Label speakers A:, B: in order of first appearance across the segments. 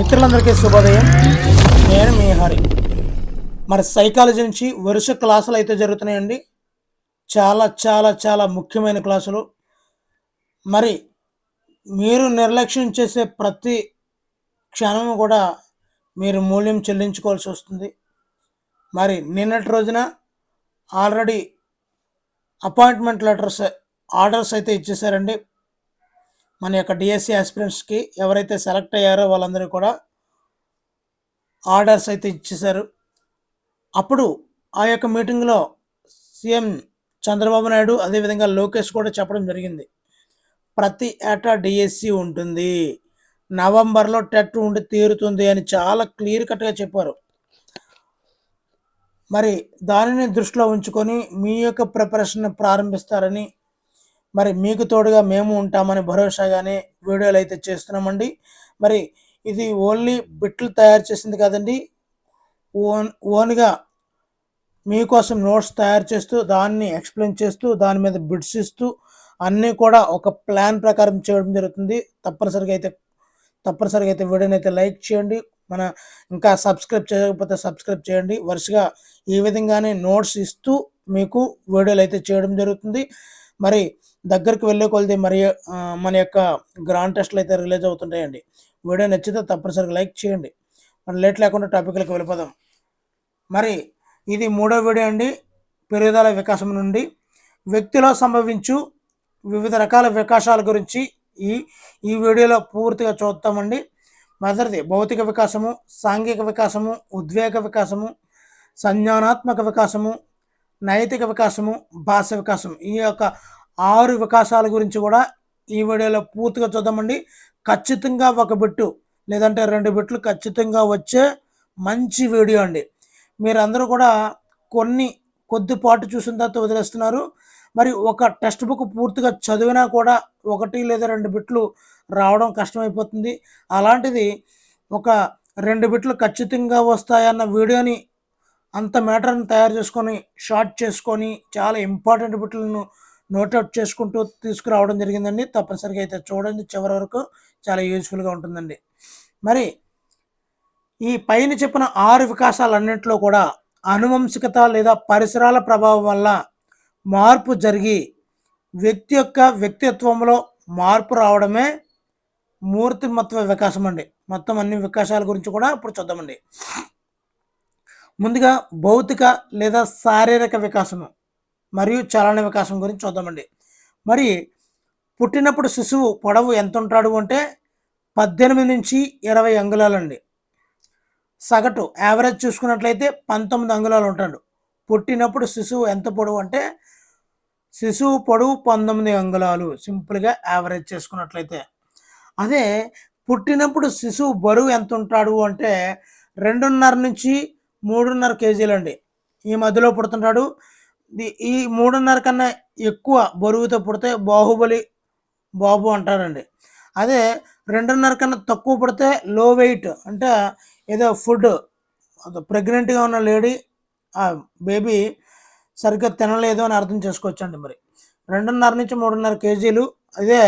A: మిత్రులందరికీ శుభోదయం. నేను మీ హరి. మరి సైకాలజీ నుంచి వరుస క్లాసులు అయితే జరుగుతున్నాయండి. చాలా చాలా చాలా ముఖ్యమైన క్లాసులు. మరి మీరు నిర్లక్ష్యం చేసే ప్రతి క్షణము కూడా మీరు మూల్యం చెల్లించుకోవాల్సి వస్తుంది. మరి నిన్నటి రోజున ఆల్రెడీ అపాయింట్మెంట్ ఆర్డర్స్ అయితే ఇచ్చేసారండి. మన యొక్క డిఎస్సి ఆస్పిరెంట్స్కి ఎవరైతే సెలెక్ట్ అయ్యారో వాళ్ళందరూ కూడా ఆర్డర్స్ అయితే ఇచ్చేశారు. అప్పుడు ఆ యొక్క మీటింగ్లో సీఎం చంద్రబాబు నాయుడు అదేవిధంగా లోకేష్ కూడా చెప్పడం జరిగింది. ప్రతి ఏటా డిఎస్సి ఉంటుంది, నవంబర్లో టెట్ ఉండి తీరుతుంది అని చాలా క్లియర్ కట్గా చెప్పారు. మరి దానిని దృష్టిలో ఉంచుకొని మీ యొక్క ప్రిపరేషన్ ప్రారంభిస్తారని, మరి మీకు తోడుగా మేము ఉంటామని భరోసాగానే వీడియోలు అయితే చేస్తున్నామండి. మరి ఇది ఓన్లీ బిట్లు తయారు చేసింది కాదండి, ఓన్గా మీకోసం నోట్స్ తయారు చేస్తూ దాన్ని ఎక్స్ప్లెయిన్ చేస్తూ దాని మీద బిట్స్ ఇస్తూ అన్నీ కూడా ఒక ప్లాన్ ప్రకారం చేయడం జరుగుతుంది. తప్పనిసరిగా అయితే వీడియోని అయితే లైక్ చేయండి. ఇంకా సబ్స్క్రైబ్ చేయకపోతే సబ్స్క్రైబ్ చేయండి. వరుసగా ఈ విధంగానే నోట్స్ ఇస్తూ మీకు వీడియోలు అయితే చేయడం జరుగుతుంది. మరి దగ్గరికి వెళ్ళే కొలది మన యొక్క గ్రాండ్ టెస్ట్లు అయితే రిలీజ్ అవుతుంటాయండి. వీడియో నచ్చితే తప్పనిసరిగా లైక్ చేయండి. మనం లేట్ లేకుండా టాపిక్లకు వెళ్ళిపోదాం. మరి ఇది 3వ వీడియో అండి. పెరుగుదల వికాసం నుండి వ్యక్తిలో సంభవించు వివిధ రకాల వికాసాల గురించి ఈ వీడియోలో పూర్తిగా చూద్దామండి. మొదటిది భౌతిక వికాసము, సాంఘిక వికాసము, ఉద్వేగ వికాసము, సంజ్ఞానాత్మక వికాసము, నైతిక వికాసము, భాష వికాసం. ఈ యొక్క 6 వికాసాల గురించి కూడా ఈ వీడియోలో పూర్తిగా చూద్దామండి. ఖచ్చితంగా ఒక బిట్టు లేదంటే 2 బిట్లు ఖచ్చితంగా వచ్చే మంచి వీడియో అండి. మీరందరూ కూడా కొద్దిపాటు చూసిన తర్వాత వదిలేస్తున్నారు. మరి ఒక టెక్స్ట్ బుక్ పూర్తిగా చదివినా కూడా 1 లేదా 2 బిట్లు రావడం కష్టమైపోతుంది. అలాంటిది ఒక 2 బిట్లు ఖచ్చితంగా వస్తాయన్న వీడియోని అంత మ్యాటర్ని తయారు చేసుకొని షార్ట్ చేసుకొని చాలా ఇంపార్టెంట్ బిట్లను నోట్అవుట్ చేసుకుంటూ తీసుకురావడం జరిగిందండి. తప్పనిసరిగా అయితే చూడండి, చివరి వరకు చాలా యూజ్ఫుల్గా ఉంటుందండి. మరి ఈ పైన చెప్పిన 6 వికాసాలన్నింటిలో కూడా ఆనువంశికత లేదా పరిసరాల ప్రభావం వల్ల మార్పు జరిగి వ్యక్తి యొక్క వ్యక్తిత్వంలో మార్పు రావడమే మూర్తిమత్వ వికాసం అండి. మొత్తం అన్ని వికాసాల గురించి కూడా ఇప్పుడు చూద్దామండి. ముందుగా భౌతిక లేదా శారీరక వికాసము మరియు చలన వికాసం గురించి చూద్దామండి. మరి పుట్టినప్పుడు శిశువు పొడవు ఎంత ఉంటాడు అంటే 18 నుంచి 20 అంగుళాలండి. సగటు యావరేజ్ చూసుకున్నట్లయితే 19 అంగుళాలు ఉంటాడు. పుట్టినప్పుడు శిశువు ఎంత పొడవు అంటే శిశువు పొడవు 19 అంగుళాలు, సింపుల్గా యావరేజ్ చేసుకున్నట్లయితే. అదే పుట్టినప్పుడు శిశువు బరువు ఎంత ఉంటాడు అంటే 2.5 నుంచి 3.5 కేజీలండి. ఈ మధ్యలో పుడుతుంటాడు. ఈ 3.5 కన్నా ఎక్కువ బరువుతో పుడితే బాహుబలి బాబు అంటారండి. అదే 2.5 కన్నా తక్కువ పుడితే లో వెయిట్, అంటే ఏదో ఫుడ్ ప్రెగ్నెంట్గా ఉన్న లేడీ ఆ బేబీ సరిగ్గా తినలేదు అని అర్థం చేసుకోవచ్చండి. మరి 2.5 నుంచి 3.5 కేజీలు, అదే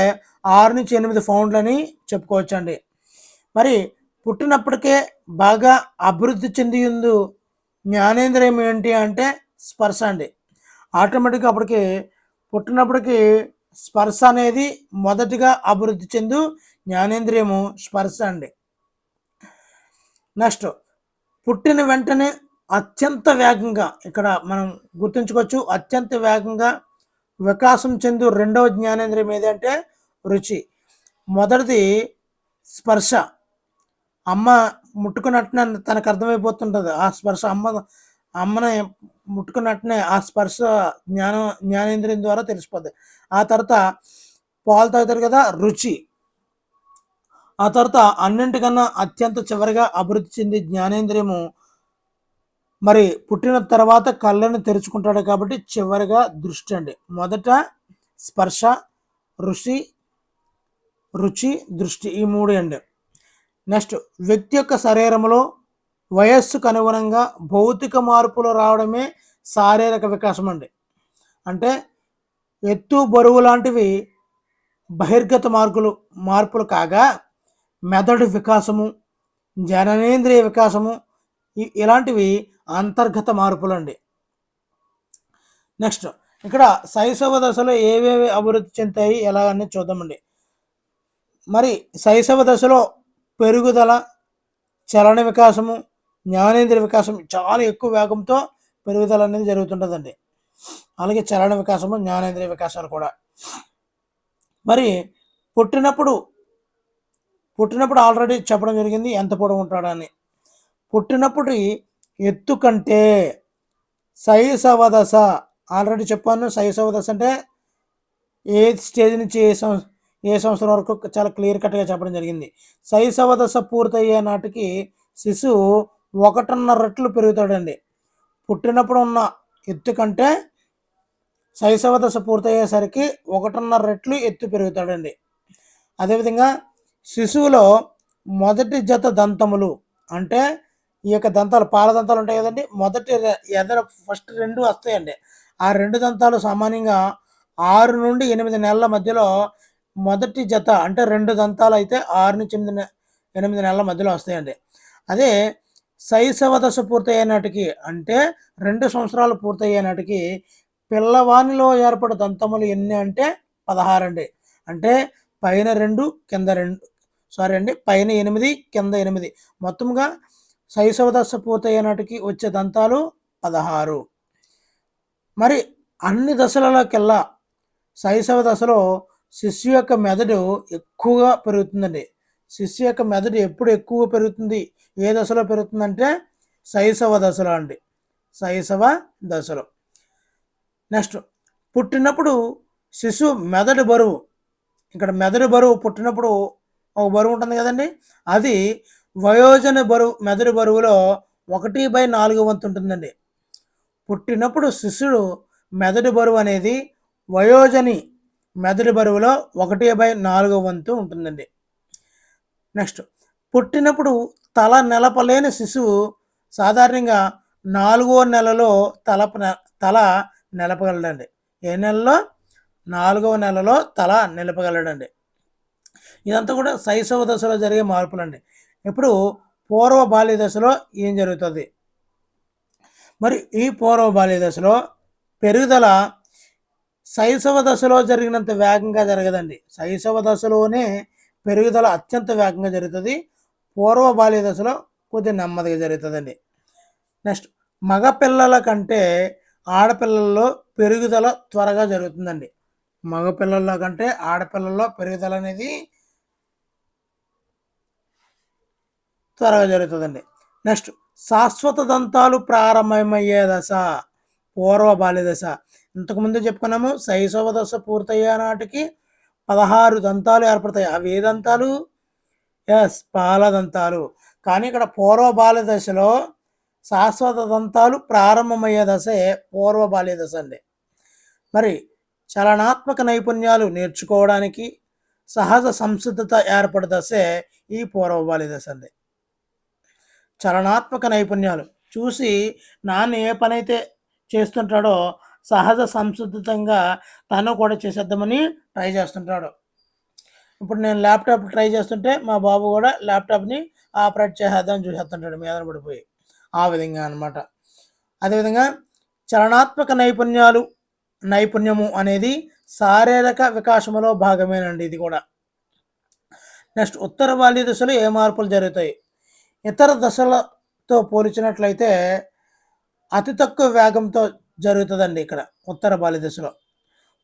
A: 6 నుంచి 8 పౌండ్లని చెప్పుకోవచ్చండి. మరి పుట్టినప్పటికే బాగా అభివృద్ధి చెందిందు జ్ఞానేంద్రియం ఏంటి అంటే స్పర్శ అండి. ఆటోమేటిక్గా పుట్టినప్పటికీ స్పర్శ అనేది మొదటిగా అభివృద్ధి చెందు జ్ఞానేంద్రియము స్పర్శ అండి. నెక్స్ట్, పుట్టిన వెంటనే అత్యంత వేగంగా, ఇక్కడ మనం గుర్తుంచుకోవచ్చు, అత్యంత వేగంగా వికాసం చెందు 2వ జ్ఞానేంద్రియం ఏదంటే రుచి. మొదటిది స్పర్శ. అమ్మ ముట్టుకున్నట్టునే తనకు అర్థమైపోతుంటుంది ఆ స్పర్శ. అమ్మని ముట్టుకున్నట్టునే ఆ స్పర్శ జ్ఞానేంద్రియం ద్వారా తెలిసిపోద్ది. ఆ తర్వాత పాలు తాగుతారు కదా, రుచి. ఆ తర్వాత అన్నింటికన్నా అత్యంత చివరిగా అభివృద్ధి చెంది జ్ఞానేంద్రియము మరి పుట్టిన తర్వాత కళ్ళను తెరుచుకుంటాడు కాబట్టి చివరిగా దృష్టి అండి. మొదట స్పర్శ, రుచి, దృష్టి, ఈ 3 అండి. నెక్స్ట్, వ్యక్తి యొక్క శరీరంలో వయస్సుకు అనుగుణంగా భౌతిక మార్పులు రావడమే శారీరక వికాసం అండి. అంటే ఎత్తు, బరువు లాంటివి బహిర్గత మార్పులు కాగా మెదడు వికాసము, జననేంద్రియ వికాసము, ఇలాంటివి అంతర్గత మార్పులండి. నెక్స్ట్ ఇక్కడ శైశవ దశలో ఏవేవి అభివృద్ధి చెందుతాయి ఎలా అని చూద్దామండి. మరి శైశవ దశలో పెరుగుదల, చలన వికాసము, జ్ఞానేంద్రియ వికాసం చాలా ఎక్కువ వేగంతో పెరుగుదల అనేది జరుగుతుంటుందండి. అలాగే చలన వికాసము, జ్ఞానేంద్రియ వికాసాలు కూడా. మరి పుట్టినప్పుడు ఆల్రెడీ చెప్పడం జరిగింది ఎంత పొడవు ఉంటాడని. పుట్టినప్పుడు ఎత్తు కంటే శైశవ దశ ఆల్రెడీ చెప్పాను. శైశవ దశ అంటే ఏ స్టేజ్ నుంచి ఏ సంవత్సరం వరకు చాలా క్లియర్ కట్గా చెప్పడం జరిగింది. శైశవ దశ పూర్తయ్యే నాటికి శిశువు 1.5 రెట్లు పెరుగుతాడండి. పుట్టినప్పుడు ఉన్న ఎత్తు కంటే శైశవ దశ పూర్తయ్యేసరికి 1.5 రెట్లు ఎత్తు పెరుగుతాడండి. అదేవిధంగా శిశువులో మొదటి జత దంతములు అంటే ఈ యొక్క దంతాలు, పాల దంతాలు ఉంటాయి కదండి, మొదటి ఎదర ఫస్ట్ 2 వస్తాయండి. ఆ 2 దంతాలు సామాన్యంగా 6 నుండి 8 నెలల మధ్యలో మొదటి జత అంటే 2 దంతాలు అయితే 6 నుంచి 8 నెలల మధ్యలో వస్తాయండి. అదే శైశవ దశ పూర్తయ్యే నాటికి అంటే 2 సంవత్సరాలు పూర్తయ్యే నాటికి పిల్లవానిలో ఏర్పడే దంతములు ఎన్ని అంటే 16 అండి. అంటే పైన 2 కింద 2 పైన 8 కింద 8 మొత్తంగా శైశవ దశ పూర్తయ్యే నాటికి వచ్చే దంతాలు 16. మరి అన్ని దశలలోకెల్లా శైశవ దశలో శిశు యొక్క మెదడు ఎక్కువగా పెరుగుతుందండి. శిశు యొక్క మెదడు ఎప్పుడు ఎక్కువ పెరుగుతుంది, ఏ దశలో పెరుగుతుందంటే శైశవ దశలో అండి. శైశవ దశలో. నెక్స్ట్ పుట్టినప్పుడు శిశు మెదడు బరువు, ఇక్కడ మెదడు బరువు పుట్టినప్పుడు ఒక బరువు ఉంటుంది కదండి, అది వయోజన బరువు మెదడు బరువులో 1/4 వంతు ఉంటుందండి. పుట్టినప్పుడు శిశుడు మెదడు బరువు అనేది వయోజని మెదడు బరువులో 1/4 వంతు ఉంటుందండి. నెక్స్ట్ పుట్టినప్పుడు తల నెలపలేని శిశువు సాధారణంగా 4వ నెలలో తల నిలపగలడండి. ఏ నెలలో? 4వ నెలలో తల నిలపగలడండి. ఇదంతా కూడా శైశవ దశలో జరిగే మార్పులండి. ఇప్పుడు పూర్వ బాల్య దశలో ఏం జరుగుతుంది? మరి ఈ పూర్వ బాల్య దశలో పెరుగుదల శైశవ దశలో జరిగినంత వేగంగా జరగదండి. శైశవ దశలోనే పెరుగుదల అత్యంత వేగంగా జరుగుతుంది. పూర్వ బాల్య దశలో కొద్దిగా నెమ్మదిగా జరుగుతుందండి. నెక్స్ట్ మగపిల్లల కంటే ఆడపిల్లల్లో పెరుగుదల త్వరగా జరుగుతుందండి. మగపిల్లల్లో కంటే ఆడపిల్లల్లో పెరుగుదల అనేది త్వరగా జరుగుతుందండి. నెక్స్ట్ శాశ్వత దంతాలు ప్రారంభమయ్యే దశ పూర్వ బాల్య దశ. ఇంతకుముందు చెప్పుకున్నాము శైశవ దశ పూర్తయ్యే నాటికి 16 దంతాలు ఏర్పడతాయి. అవి ఏ దంతాలు? పాల దంతాలు. కానీ ఇక్కడ పూర్వ బాల్య దశలో శాశ్వత దంతాలు ప్రారంభమయ్యే దశే పూర్వ బాల్య దశ అండి. మరి చలనాత్మక నైపుణ్యాలు నేర్చుకోవడానికి సహజ సంసిద్ధత ఏర్పడే దశే ఈ పూర్వ బాల్య దశ అండి. చలనాత్మక నైపుణ్యాలు చూసి నాన్న ఏ పని అయితే చేస్తుంటాడో సహజ సంసిద్ధంగా తను కూడా చేసేద్దామని ట్రై చేస్తుంటాడు. ఇప్పుడు నేను ల్యాప్టాప్ ట్రై చేస్తుంటే మా బాబు కూడా ల్యాప్టాప్ని ఆపరేట్ చేసేద్దామని చూసేస్తుంటాడు మీద పడిపోయి. ఆ విధంగా అనమాట. అదేవిధంగా చలనాత్మక నైపుణ్యము అనేది శారీరక వికాసములో భాగమేనండి ఇది కూడా. నెక్స్ట్ ఉత్తర బాల్య దశలో ఏ మార్పులు జరుగుతాయి? ఇతర దశలతో పోల్చినట్లయితే అతి తక్కువ వేగంతో జరుగుతుందండి. ఇక్కడ ఉత్తర బాల్య దశలో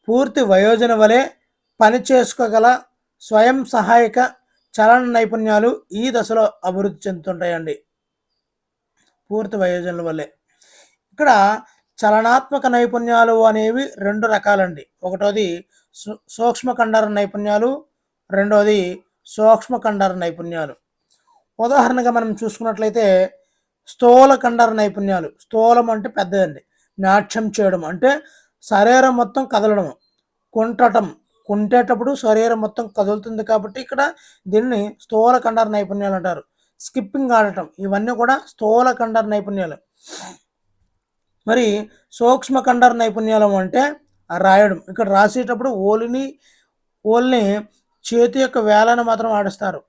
A: పూర్తి వయోజన వలె పని చేసుకోగల స్వయం సహాయక చలన నైపుణ్యాలు ఈ దశలో అభివృద్ధి చెందుతుంటాయండి. పూర్తి వయోజనుల వల్లే. ఇక్కడ చలనాత్మక నైపుణ్యాలు అనేవి 2 రకాలండి. ఒకటోది సూక్ష్మ కండర నైపుణ్యాలు, రెండోది సూక్ష్మ కండర నైపుణ్యాలు. ఉదాహరణగా మనం చూసుకున్నట్లయితే స్థూల కండర నైపుణ్యాలు. స్థూలం అంటే పెద్దదండి. నాట్యం చేయడం అంటే శరీరం మొత్తం కదలడం. కుంటేటప్పుడు శరీరం మొత్తం కదులుతుంది కాబట్టి ఇక్కడ దీన్ని స్థూల కండర నైపుణ్యాలు అంటారు. స్కిప్పింగ్ ఆడటం ఇవన్నీ కూడా స్థూల కండర నైపుణ్యాలు. మరి సూక్ష్మ కండర నైపుణ్యాలు అంటే రాయడం. ఇక్కడ రాసేటప్పుడు ఓల్ని చేతి యొక్క వేలను మాత్రం ఆడిస్తారు.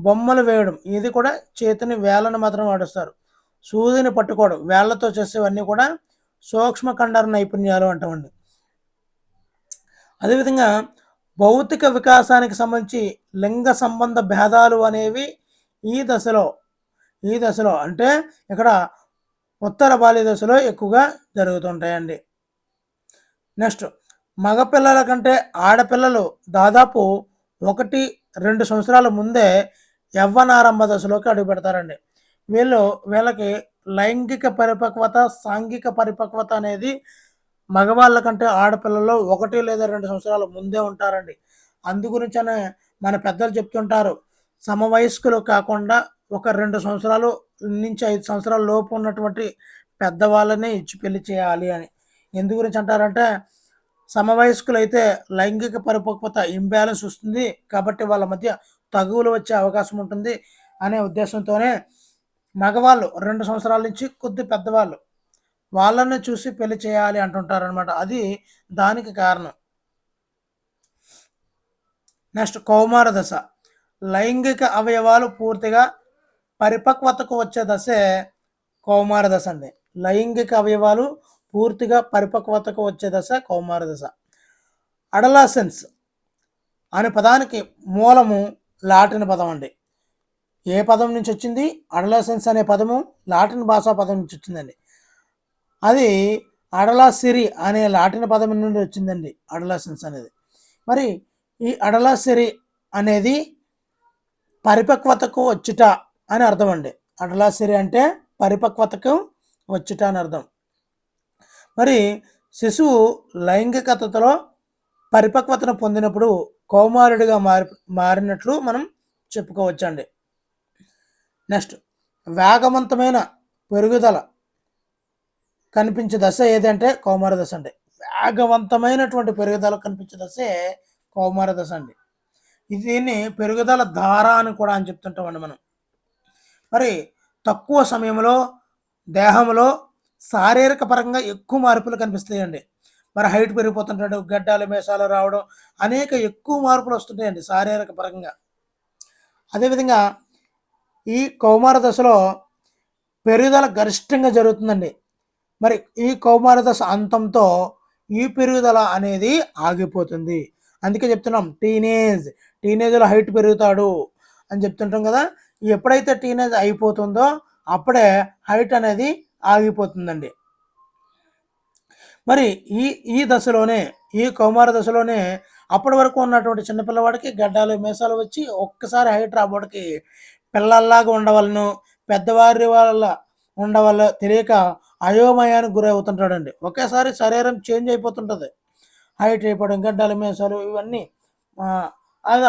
A: బొమ్మలు వేయడం, ఇది కూడా చేతిని వేళ్ళను మాత్రం వాడుస్తారు. సూదిని పట్టుకోవడం, వేళ్లతో చేసేవన్నీ కూడా సూక్ష్మ కండర నైపుణ్యాలు అంటామండి. అదేవిధంగా భౌతిక వికాసానికి సంబంధించి లింగ సంబంధ భేదాలు అనేవి ఈ దశలో అంటే ఇక్కడ ఉత్తర బాల్య దశలో ఎక్కువగా జరుగుతుంటాయండి. నెక్స్ట్, మగపిల్లల కంటే ఆడపిల్లలు దాదాపు 1-2 సంవత్సరాల ముందే యవ్వనారంభ దశలోకి అడుగుపెడతారండి. వీళ్ళకి లైంగిక పరిపక్వత, సాంఘిక పరిపక్వత అనేది మగవాళ్ళ కంటే ఆడపిల్లల్లో 1 లేదా 2 సంవత్సరాల ముందే ఉంటారండి. అందుగురించనే మన పెద్దలు చెప్తుంటారు, సమవయస్కులు కాకుండా ఒక 2 సంవత్సరాలు నుంచి 5 సంవత్సరాల లోపు ఉన్నటువంటి పెద్దవాళ్ళని ఇచ్చి పెళ్లి చేయాలి అని. ఎందు గురించి అంటారంటే, సమవయస్కులైతే లైంగిక పరిపక్వత ఇంబ్యాలెన్స్ వస్తుంది కాబట్టి వాళ్ళ మధ్య తగువులు వచ్చే అవకాశం ఉంటుంది అనే ఉద్దేశంతోనే మగవాళ్ళు 2 సంవత్సరాల నుంచి కొద్ది పెద్దవాళ్ళు వాళ్ళని చూసి పెళ్లి చేయాలి అంటుంటారనమాట. అది దానికి కారణం. నెక్స్ట్, కౌమార దశ. లైంగిక అవయవాలు పూర్తిగా పరిపక్వతకు వచ్చే దశే కౌమార దశ అండి. లైంగిక అవయవాలు పూర్తిగా పరిపక్వతకు వచ్చే దశ కౌమార దశ. అడలాసెన్స్ అనే పదానికి మూలము లాటిన్ పదం అండి. ఏ పదం నుంచి వచ్చింది? అడలాసెన్స్ అనే పదము లాటిన్ భాషా పదం నుంచి వచ్చిందండి. అది అడలాసిరి అనే లాటిన్ పదం నుండి వచ్చిందండి అడలాసెన్స్ అనేది. మరి ఈ అడలాసిరి అనేది పరిపక్వతకు వచ్చుట అని అర్థం అండి. అడలాసిరి అంటే పరిపక్వతకు వచ్చుట అని అర్థం. మరి శిశువు లైంగికతలో పరిపక్వతను పొందినప్పుడు కౌమారుడిగా మారినట్లు మనం చెప్పుకోవచ్చండి. నెక్స్ట్, వేగవంతమైన పెరుగుదల కనిపించే దశ ఏదంటే కౌమార దశ అండి. వేగవంతమైనటువంటి పెరుగుదల కనిపించే దశే కౌమార దశ అండి. దీన్ని పెరుగుదల ధార అని కూడా అని చెప్తుంటామండి మనం. మరి తక్కువ సమయంలో దేహంలో శారీరక పరంగా ఎక్కువ మార్పులు కనిపిస్తాయండి. మరి హైట్ పెరిగిపోతుంటాడు, గడ్డాలు మేసాలు రావడం, అనేక ఎక్కువ మార్పులు వస్తుంటాయండి శారీరక పరంగా. అదేవిధంగా ఈ కౌమార దశలో పెరుగుదల గరిష్టంగా జరుగుతుందండి. మరి ఈ కౌమార దశ అంతంతో ఈ పెరుగుదల అనేది ఆగిపోతుంది. అందుకే చెప్తున్నాం టీనేజ్లో హైట్ పెరుగుతాడు అని చెప్తుంటాం కదా. ఎప్పుడైతే టీనేజ్ అయిపోతుందో అప్పుడే హైట్ అనేది ఆగిపోతుందండి. మరి ఈ దశలోనే, ఈ కౌమార దశలోనే అప్పటి వరకు ఉన్నటువంటి చిన్నపిల్లవాడికి గడ్డాలు మేసాలు వచ్చి ఒక్కసారి హైట్ రాబోడికి పిల్లల్లాగా ఉండవలను, పెద్దవారి వాళ్ళ ఉండవల్ల తెలియక అయోమయానికి గురి అవుతుంటాడండి. ఒకేసారి శరీరం చేంజ్ అయిపోతుంటుంది. హైట్ అయిపోవడం, గడ్డాలు మేసాలు ఇవన్నీ అది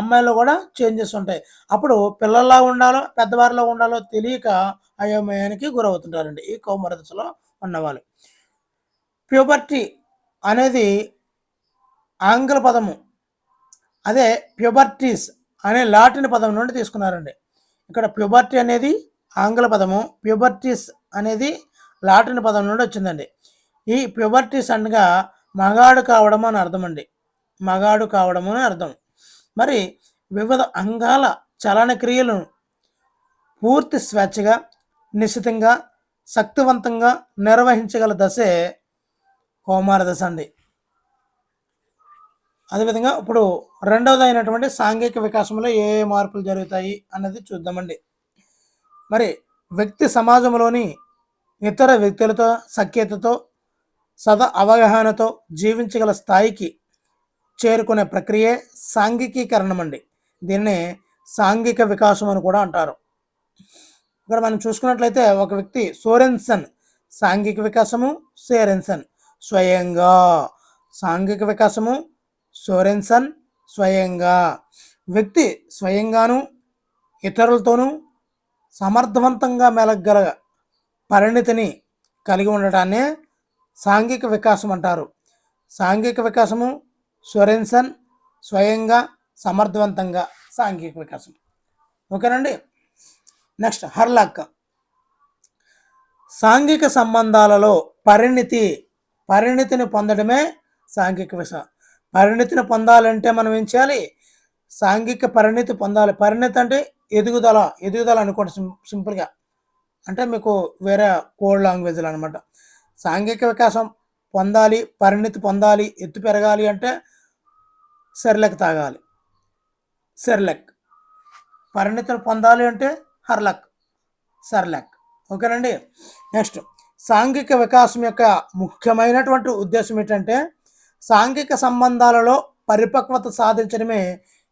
A: అమ్మాయిలో కూడా చేంజెస్ ఉంటాయి. అప్పుడు పిల్లల్లా ఉండాలో పెద్దవారిలో ఉండాలో తెలియక అయోమయానికి గురవుతుంటారండి ఈ కౌమార దశలో ఉన్నవాళ్ళు. ప్యూబర్టీ అనేది ఆంగ్ల పదము, అదే ప్యూబర్టీస్ అనే లాటిన్ పదం నుండి తీసుకున్నారండి. ఇక్కడ ప్యూబర్టీ అనేది ఆంగ్ల పదము, ప్యూబర్టీస్ అనేది లాటిన్ పదం నుండి వచ్చిందండి. ఈ ప్యూబర్టీస్ అనగా మగాడు కావడం అని అర్థం అండి. మగాడు కావడము అని అర్థం. మరి వివిధ అంగాల చలన క్రియలను పూర్తి స్వేచ్ఛగా, నిశ్చితంగా, శక్తివంతంగా నిర్వహించగల దశే కౌమార దశ అండి. అదేవిధంగా ఇప్పుడు రెండవది అయినటువంటి సాంఘిక వికాసంలో ఏ మార్పులు జరుగుతాయి అన్నది చూద్దామండి. మరి వ్యక్తి సమాజంలోని ఇతర వ్యక్తులతో సఖ్యతతో, అవగాహనతో జీవించగల స్థాయికి చేరుకునే ప్రక్రియే సాంఘికీకరణం అండి. దీన్ని సాంఘిక వికాసం అని కూడా అంటారు. ఇక్కడ మనం చూసుకున్నట్లయితే ఒక వ్యక్తి సోరెన్సన్ సాంఘిక వికాసము, సోరెన్సన్ స్వయంగా. సాంఘిక వికాసము, సోరెన్సన్ స్వయంగా. వ్యక్తి స్వయంగాను ఇతరులతోనూ సమర్థవంతంగా మెలగగల పరిణితిని కలిగి ఉండటాన్నే సాంఘిక వికాసం అంటారు. సాంఘిక వికాసము, సోరెన్సన్ స్వయంగా, సమర్థవంతంగా, సాంఘిక వికాసం. ఓకేనండి. నెక్స్ట్, హర్లాక్ సాంఘిక సంబంధాలలో పరిణితిని పొందడమే సాంఘిక వికాసం. పరిణితిని పొందాలంటే మనం ఏం చేయాలి? సాంఘిక పరిణతి పొందాలి. పరిణతి అంటే ఎదుగుదల అనుకోండి సింపుల్గా. అంటే మీకు వేరే కోడ్ లాంగ్వేజ్లో అనమాట. సాంఘిక వికాసం పొందాలి, పరిణతి పొందాలి, ఎత్తు పెరగాలి అంటే సెర్లెక్ తాగాలి. సెర్లెక్. పరిణతిని పొందాలి అంటే హర్లక్, సెర్లెక్. ఓకేనండి. నెక్స్ట్, సాంఘిక వికాసం యొక్క ముఖ్యమైనటువంటి ఉద్దేశం ఏంటంటే సాంఘిక సంబంధాలలో పరిపక్వత సాధించడమే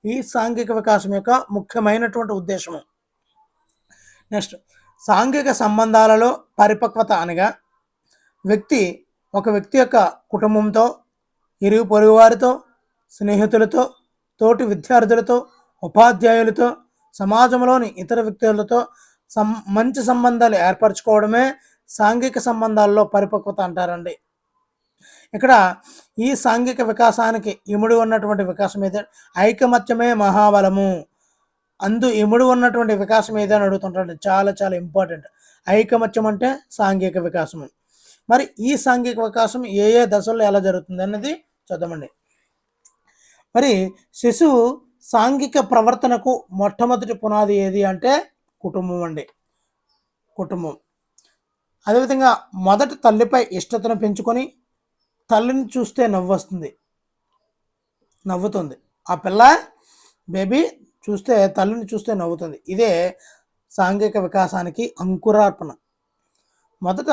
A: ఈ సాంఘిక వికాసం యొక్క ముఖ్యమైనటువంటి ఉద్దేశము. నెక్స్ట్, సాంఘిక సంబంధాలలో పరిపక్వత అనగా ఒక వ్యక్తి యొక్క కుటుంబంతో, ఇరుగు పొరుగు వారితో, స్నేహితులతో, తోటి విద్యార్థులతో, ఉపాధ్యాయులతో, సమాజంలోని ఇతర వ్యక్తులతో మంచి సంబంధాలు ఏర్పరచుకోవడమే సాంఘిక సంబంధాల్లో పరిపక్వత అంటారండి. ఇక్కడ ఈ సాంఘిక వికాసానికి ఇముడి ఉన్నటువంటి వికాసం ఏదో ఐకమత్యమే మహాబలము. ఇముడి ఉన్నటువంటి వికాసం ఏదని అడుగుతుంటాడు. చాలా చాలా ఇంపార్టెంట్. ఐకమత్యం అంటే సాంఘిక వికాసం. మరి ఈ సాంఘిక వికాసం ఏ ఏ దశల్లో ఎలా జరుగుతుంది అన్నది చూద్దామండి. మరి శిశువు సాంఘిక ప్రవర్తనకు మొట్టమొదటి పునాది ఏది అంటే కుటుంబం అండి. కుటుంబం. అదేవిధంగా మొదటి తల్లిపై ఇష్టతను పెంచుకొని తల్లిని చూస్తే నవ్వుతుంది. ఆ పిల్ల బేబీ తల్లిని చూస్తే నవ్వుతుంది. ఇదే సాంఘిక వికాసానికి అంకురార్పణ. మొదట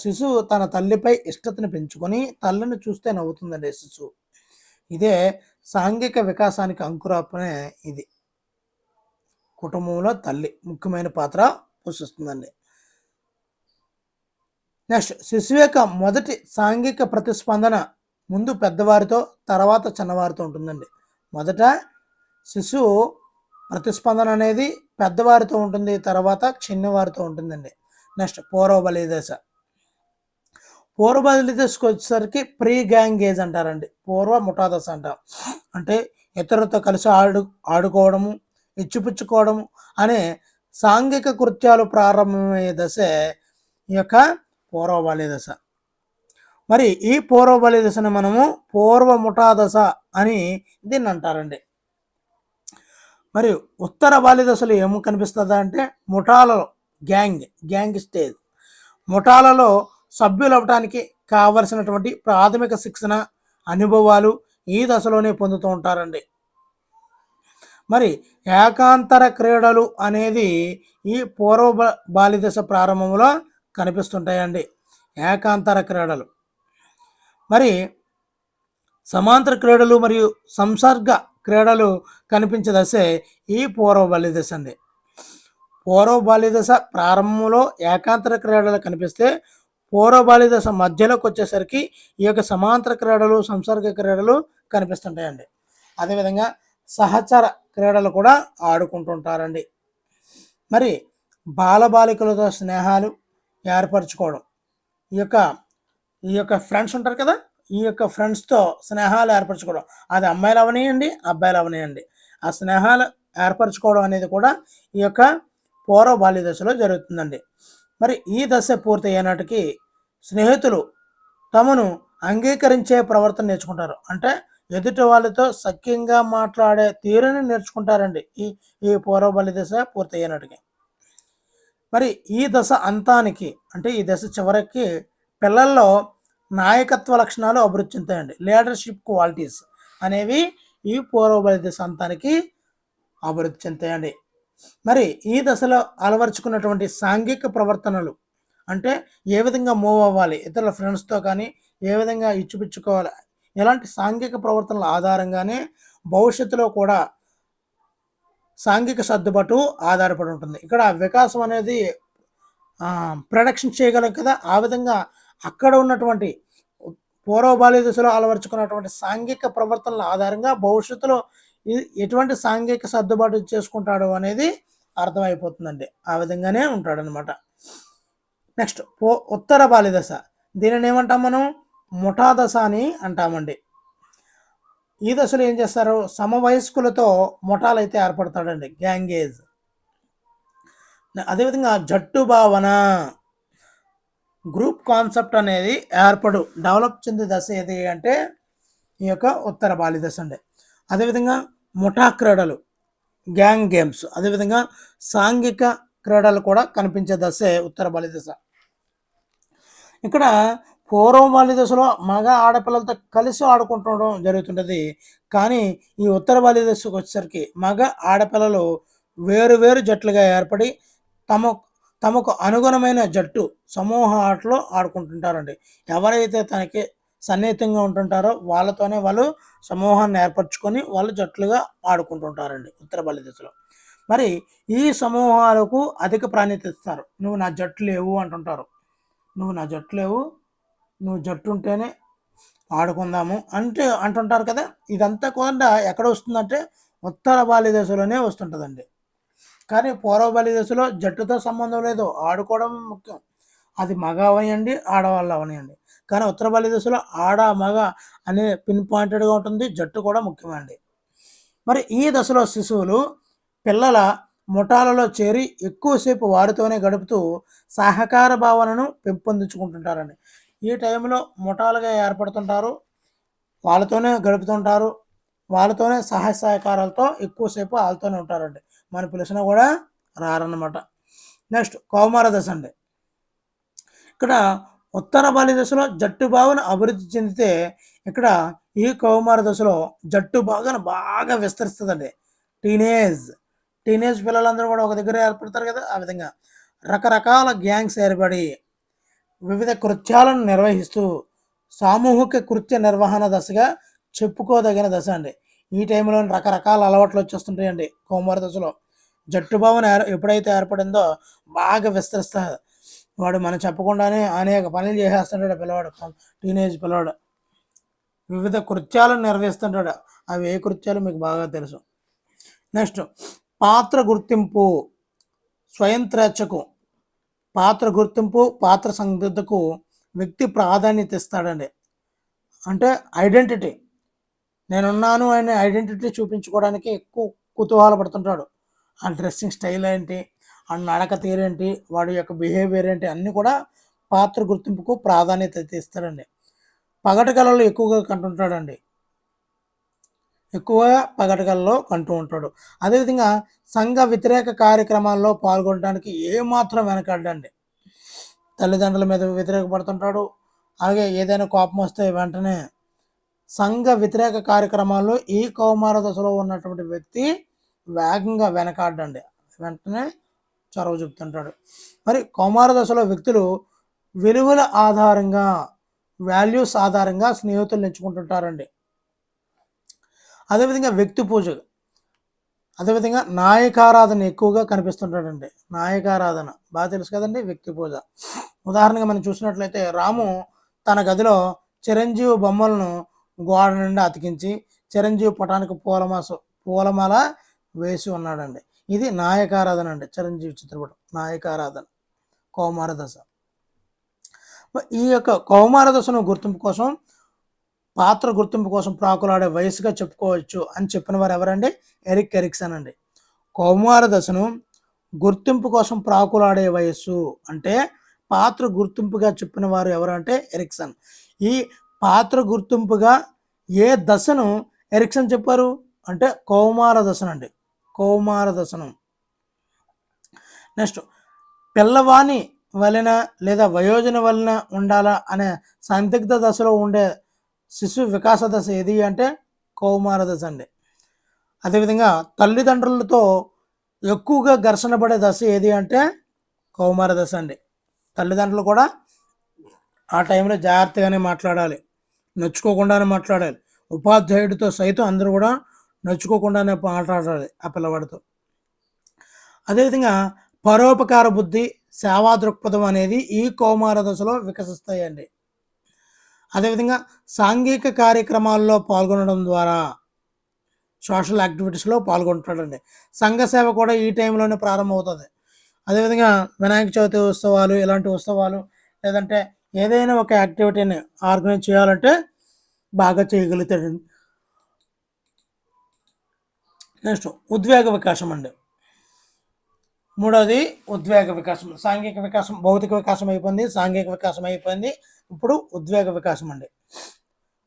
A: శిశువు తన తల్లిపై ఇష్టతను పెంచుకొని తల్లిని చూస్తే నవ్వుతుందండి శిశువు. ఇదే సాంఘిక వికాసానికి అంకురార్పణే ఇది. కుటుంబంలో తల్లి ముఖ్యమైన పాత్ర పోషిస్తుందండి. నెక్స్ట్, శిశువు యొక్క మొదటి సాంఘిక ప్రతిస్పందన ముందు పెద్దవారితో, తర్వాత చిన్నవారితో ఉంటుందండి. మొదట శిశువు ప్రతిస్పందన అనేది పెద్దవారితో ఉంటుంది, తర్వాత చిన్నవారితో ఉంటుందండి. నెక్స్ట్, పూర్వబలి దశ. పూర్వబలి దశకు వచ్చేసరికి ప్రీ గ్యాంగ్ ఏజ్ అంటారండి. పూర్వ ముఠా దశ అంటాం. అంటే ఇతరులతో కలిసి ఆడుకోవడము, ఇచ్చిపుచ్చుకోవడము అనే సాంఘిక కృత్యాలు ప్రారంభమయ్యే దశ ఈ యొక్క పూర్వబలి దశ. మరి ఈ పూర్వబలి దశను మనము పూర్వ ముఠా దశ అని దీన్ని అంటారండి. మరి ఉత్తర బాల్య దశలో ఏమో కనిపిస్తుంది అంటే ముఠాలలో గ్యాంగ్ స్టేజ్. ముఠాలలో సభ్యులు అవ్వడానికి కావలసినటువంటి ప్రాథమిక శిక్షణ, అనుభవాలు ఈ దశలోనే పొందుతూ ఉంటారండి. మరి ఏకాంతర క్రీడలు అనేది ఈ పూర్వ బాల్య దశ ప్రారంభంలో కనిపిస్తుంటాయండి. ఏకాంతర క్రీడలు. మరి సమాంతర క్రీడలు మరియు సంసర్గ క్రీడలు కనిపించే దశే ఈ పూర్వ బాల్య దశ అండి. పూర్వ బాల్య దశ ప్రారంభంలో ఏకాంతర క్రీడలు కనిపిస్తే పూర్వ బాల్య దశ మధ్యలోకి వచ్చేసరికి ఈ యొక్క సమాంతర క్రీడలు, సంసర్గ క్రీడలు కనిపిస్తుంటాయండి. అదేవిధంగా సహచర క్రీడలు కూడా ఆడుకుంటుంటారండి. మరి బాలబాలికలతో స్నేహాలు ఏర్పరచుకోవడం. ఈ యొక్క ఫ్రెండ్స్ ఉంటారు కదా, ఈ యొక్క ఫ్రెండ్స్తో స్నేహాలు ఏర్పరచుకోవడం, అది అమ్మాయిలు అవనియండి, అబ్బాయిలు అవనియండి, ఆ స్నేహాలు ఏర్పరచుకోవడం అనేది కూడా ఈ యొక్క పూర్వ బాల్య దశలో జరుగుతుందండి. మరి ఈ దశ పూర్తయ్యేనాటికి స్నేహితులు తమను అంగీకరించే ప్రవర్తన నేర్చుకుంటారు. అంటే ఎదుటి వాళ్ళతో సఖ్యంగా మాట్లాడే తీరుని నేర్చుకుంటారండి ఈ పూర్వ బాల్య దశ పూర్తయ్యేనాటికి. మరి ఈ దశ అంతానికి అంటే ఈ దశ చివరికి పిల్లల్లో నాయకత్వ లక్షణాలు అభివృద్ధి చెందుతాయండి. లీడర్షిప్ క్వాలిటీస్ అనేవి ఈ పూర్వ బాల్య దశ అంతానికి అభివృద్ధి చెందుతాయండి. మరి ఈ దశలో అలవర్చుకున్నటువంటి సాంఘిక ప్రవర్తనలు అంటే ఏ విధంగా మూవ్ అవ్వాలి, ఇతరుల ఫ్రెండ్స్తో కానీ ఏ విధంగా ఇచ్చిపుచ్చుకోవాలి, ఇలాంటి సాంఘిక ప్రవర్తనల ఆధారంగానే భవిష్యత్తులో కూడా సాంఘిక సర్దుబాటు ఆధారపడి ఉంటుంది. ఇక్కడ వికాసం అనేది ప్రొడక్షన్ చేయగలం కదా, ఆ విధంగా అక్కడ ఉన్నటువంటి పూర్వ బాల్య దశలో అలవర్చుకున్నటువంటి సాంఘిక ప్రవర్తనల ఆధారంగా భవిష్యత్తులో ఎటువంటి సాంఘిక సర్దుబాటు చేసుకుంటాడు అనేది అర్థమైపోతుందండి. ఆ విధంగానే ఉంటాడనమాట. నెక్స్ట్, ఉత్తర బాల్య దశ. దీనిని ఏమంటాం మనం? ముఠా దశ అని అంటామండి. ఈ దశలో ఏం చేస్తారు? సమవయస్కులతో ముఠాలు అయితే ఏర్పడతాడండి, గ్యాంగేజ్. అదేవిధంగా జట్టు భావన, గ్రూప్ కాన్సెప్ట్ అనేది డెవలప్ చెందే దశ ఏది అంటే ఈ యొక్క ఉత్తర బాల్య దశ అండి. అదేవిధంగా ముఠా క్రీడలు, గ్యాంగ్ గేమ్స్, అదేవిధంగా సాంఘిక క్రీడలు కూడా కనిపించే దశే ఉత్తర బాల్య దశ. ఇక్కడ పూర్వం బాల్య దశలో మగ ఆడపిల్లలతో కలిసి ఆడుకుంటుండడం జరుగుతుంటుంది. కానీ ఈ ఉత్తర బాల్య దశకు వచ్చేసరికి మగ ఆడపిల్లలు వేరు వేరు జట్లుగా ఏర్పడి తమ తమకు అనుగుణమైన జట్టు సమూహ ఆటలో ఆడుకుంటుంటారండి. ఎవరైతే తనకి సన్నిహితంగా ఉంటుంటారో వాళ్ళతోనే వాళ్ళు సమూహాన్ని ఏర్పరచుకొని వాళ్ళు జట్లుగా ఆడుకుంటుంటారండి ఉత్తర బాల్య దశలో. మరి ఈ సమూహాలకు అధిక ప్రాధాన్యత ఇస్తారు. నువ్వు నా జట్టు లేవు అంటుంటారు. నువ్వు నా జట్టు లేవు, నువ్వు జట్టు ఉంటేనే ఆడుకుందాము అంటే అంటుంటారు కదా. ఇదంతా కూడా ఎక్కడ వస్తుందంటే ఉత్తర బాల్య దశలోనే వస్తుంటుందండి. కానీ పూర్వ బాల్య దశలో జట్టుతో సంబంధం లేదు, ఆడుకోవడం ముఖ్యం. అది మగ అవనియండి, ఆడవాళ్ళు అవనియండి. కానీ ఉత్తర బాల్య దశలో ఆడ మగ అనే పిన్ పాయింటెడ్గా ఉంటుంది, జట్టు కూడా ముఖ్యమండి. మరి ఈ దశలో శిశువులు పిల్లల ముఠాలలో చేరి ఎక్కువసేపు వారితోనే గడుపుతూ సహకార భావనను పెంపొందించుకుంటుంటారండి. ఈ టైంలో ముఠాలుగా ఏర్పడుతుంటారు, వాళ్ళతోనే గడుపుతుంటారు, వాళ్ళతోనే సహాయ సహకారాలతో ఎక్కువసేపు వాళ్ళతోనే ఉంటారండి. మనం పిలిచినా కూడా రారన్నమాట. నెక్స్ట్ కౌమార దశ అండి. ఇక్కడ ఉత్తర బాల్య దశలో జట్టు భావన అభివృద్ధి చెందితే ఇక్కడ ఈ కౌమార దశలో జట్టు భావన బాగా విస్తరిస్తుందండి. టీనేజ్ పిల్లలందరూ కూడా ఒక దగ్గర ఏర్పడతారు కదా. ఆ విధంగా రకరకాల గ్యాంగ్స్ ఏర్పడి వివిధ కృత్యాలను నిర్వహిస్తూ సామూహిక కృత్య నిర్వహణ దశగా చెప్పుకోదగిన దశ అండి. ఈ టైంలో రకరకాల అలవాట్లు వచ్చేస్తుంటాయండి. కౌమార దశలో జట్టు భావన ఎప్పుడైతే ఏర్పడిందో బాగా విస్తరిస్తారు. వాడు మనం చెప్పకుండానే అనేక పనులు చేసేస్తుంటాడు పిల్లవాడు, టీనేజ్ పిల్లవాడు. వివిధ కృత్యాలను నిర్వహిస్తుంటాడు. అవి ఏ కృత్యాలు మీకు బాగా తెలుసు. నెక్స్ట్ పాత్ర గుర్తింపు, స్వయంత్రేచ్ఛకు, పాత్ర గుర్తింపు, పాత్ర సందిగ్ధకు వ్యక్తి ప్రాధాన్యత ఇస్తాడండి. అంటే ఐడెంటిటీ, నేనున్నాను అనే ఐడెంటిటీ చూపించుకోవడానికి ఎక్కువ కుతూహల పడుతుంటాడు. ఆ డ్రెస్సింగ్ స్టైల్ ఏంటి, ఆ నడక తీరేంటి, వాడి యొక్క బిహేవియర్ ఏంటి, అన్నీ కూడా పాత్ర గుర్తింపుకు ప్రాధాన్యత ఇస్తాడండి. పగటి కళలు ఎక్కువగా కంటుంటాడండి, ఎక్కువగా పగటి కళలో కంటూ ఉంటాడు. అదేవిధంగా సంఘ వ్యతిరేక కార్యక్రమాల్లో పాల్గొనడానికి ఏమాత్రం వెనకాడండి. తల్లిదండ్రుల మీద వ్యతిరేకపడుతుంటాడు. అలాగే ఏదైనా కోపం వస్తే వెంటనే సంఘ వ్యతిరేక కార్యక్రమాల్లో ఈ కౌమార దశలో ఉన్నటువంటి వ్యక్తి వేగంగా వెనకాడండి, వెంటనే చొరవ చూపుతుంటాడు. మరి కౌమార దశలో వ్యక్తులు విలువల ఆధారంగా, వాల్యూస్ ఆధారంగా స్నేహితులను ఎంచుకుంటుంటారండి. అదేవిధంగా వ్యక్తి పూజ, అదేవిధంగా నాయకారాధన ఎక్కువగా కనిపిస్తుంటాడండి. నాయకారాధన బాగా తెలుసు కదండి, వ్యక్తి పూజ. ఉదాహరణగా మనం చూసినట్లయితే రాము తన గదిలో చిరంజీవి బొమ్మలను గోడ నుండి అతికించి చిరంజీవి పటానికి పూలమాల వేసి ఉన్నాడండి. ఇది నాయకారాధన అండి. చిరంజీవి చిత్రపటం నాయకారాధన, కౌమార దశ. ఈ యొక్క కౌమార దశను గుర్తింపు కోసం, పాత్ర గుర్తింపు కోసం ప్రాకులాడే వయసుగా చెప్పుకోవచ్చు అని చెప్పిన వారు ఎవరండి? ఎరిక్ ఎరిక్సన్ అండి. కౌమార దశను గుర్తింపు కోసం ప్రాకులాడే వయస్సు అంటే పాత్ర గుర్తింపుగా చెప్పిన వారు ఎవరంటే ఎరిక్సన్. ఈ పాత్ర గుర్తింపుగా ఏ దశను ఎరిక్సన్ చెప్పారు అంటే కౌమార దశనండి, కౌమార దశను. నెక్స్ట్ పిల్లవాని వలన లేదా వయోజన వలన ఉండాలా అనే సందిగ్ధ దశలో ఉండే శిశు వికాస దశ ఏది అంటే కౌమార దశ అండి. అదేవిధంగా తల్లిదండ్రులతో ఎక్కువగా ఘర్షణ పడే దశ ఏది అంటే కౌమార దశ అండి. తల్లిదండ్రులు కూడా ఆ టైంలో జాగ్రత్తగానే మాట్లాడాలి, నొచ్చుకోకుండానే మాట్లాడాలి. ఉపాధ్యాయుడితో సైతం అందరూ కూడా నొచ్చుకోకుండానే మాట్లాడాలి ఆ పిల్లవాడితో. అదేవిధంగా పరోపకార బుద్ధి, సేవా దృక్పథం అనేది ఈ కౌమార దశలో వికసిస్తాయండి. అదేవిధంగా సాంఘిక కార్యక్రమాల్లో పాల్గొనడం ద్వారా, సోషల్ యాక్టివిటీస్లో పాల్గొంటాడండి. సంఘ సేవ కూడా ఈ టైంలోనే ప్రారంభమవుతుంది. అదేవిధంగా వినాయక చవితి ఉత్సవాలు, ఇలాంటి ఉత్సవాలు లేదంటే ఏదైనా ఒక యాక్టివిటీని ఆర్గనైజ్ చేయాలంటే బాగా చేయగలుగుతాడండి. నెక్స్ట్ ఉద్వేగ వికాసం అండి. మూడవది ఉద్వేగ వికాసం. సాంఘిక వికాసం, భౌతిక వికాసం అయిపోయింది, సాంఘిక వికాసం అయిపోయింది, ఇప్పుడు ఉద్వేగ వికాసం అండి.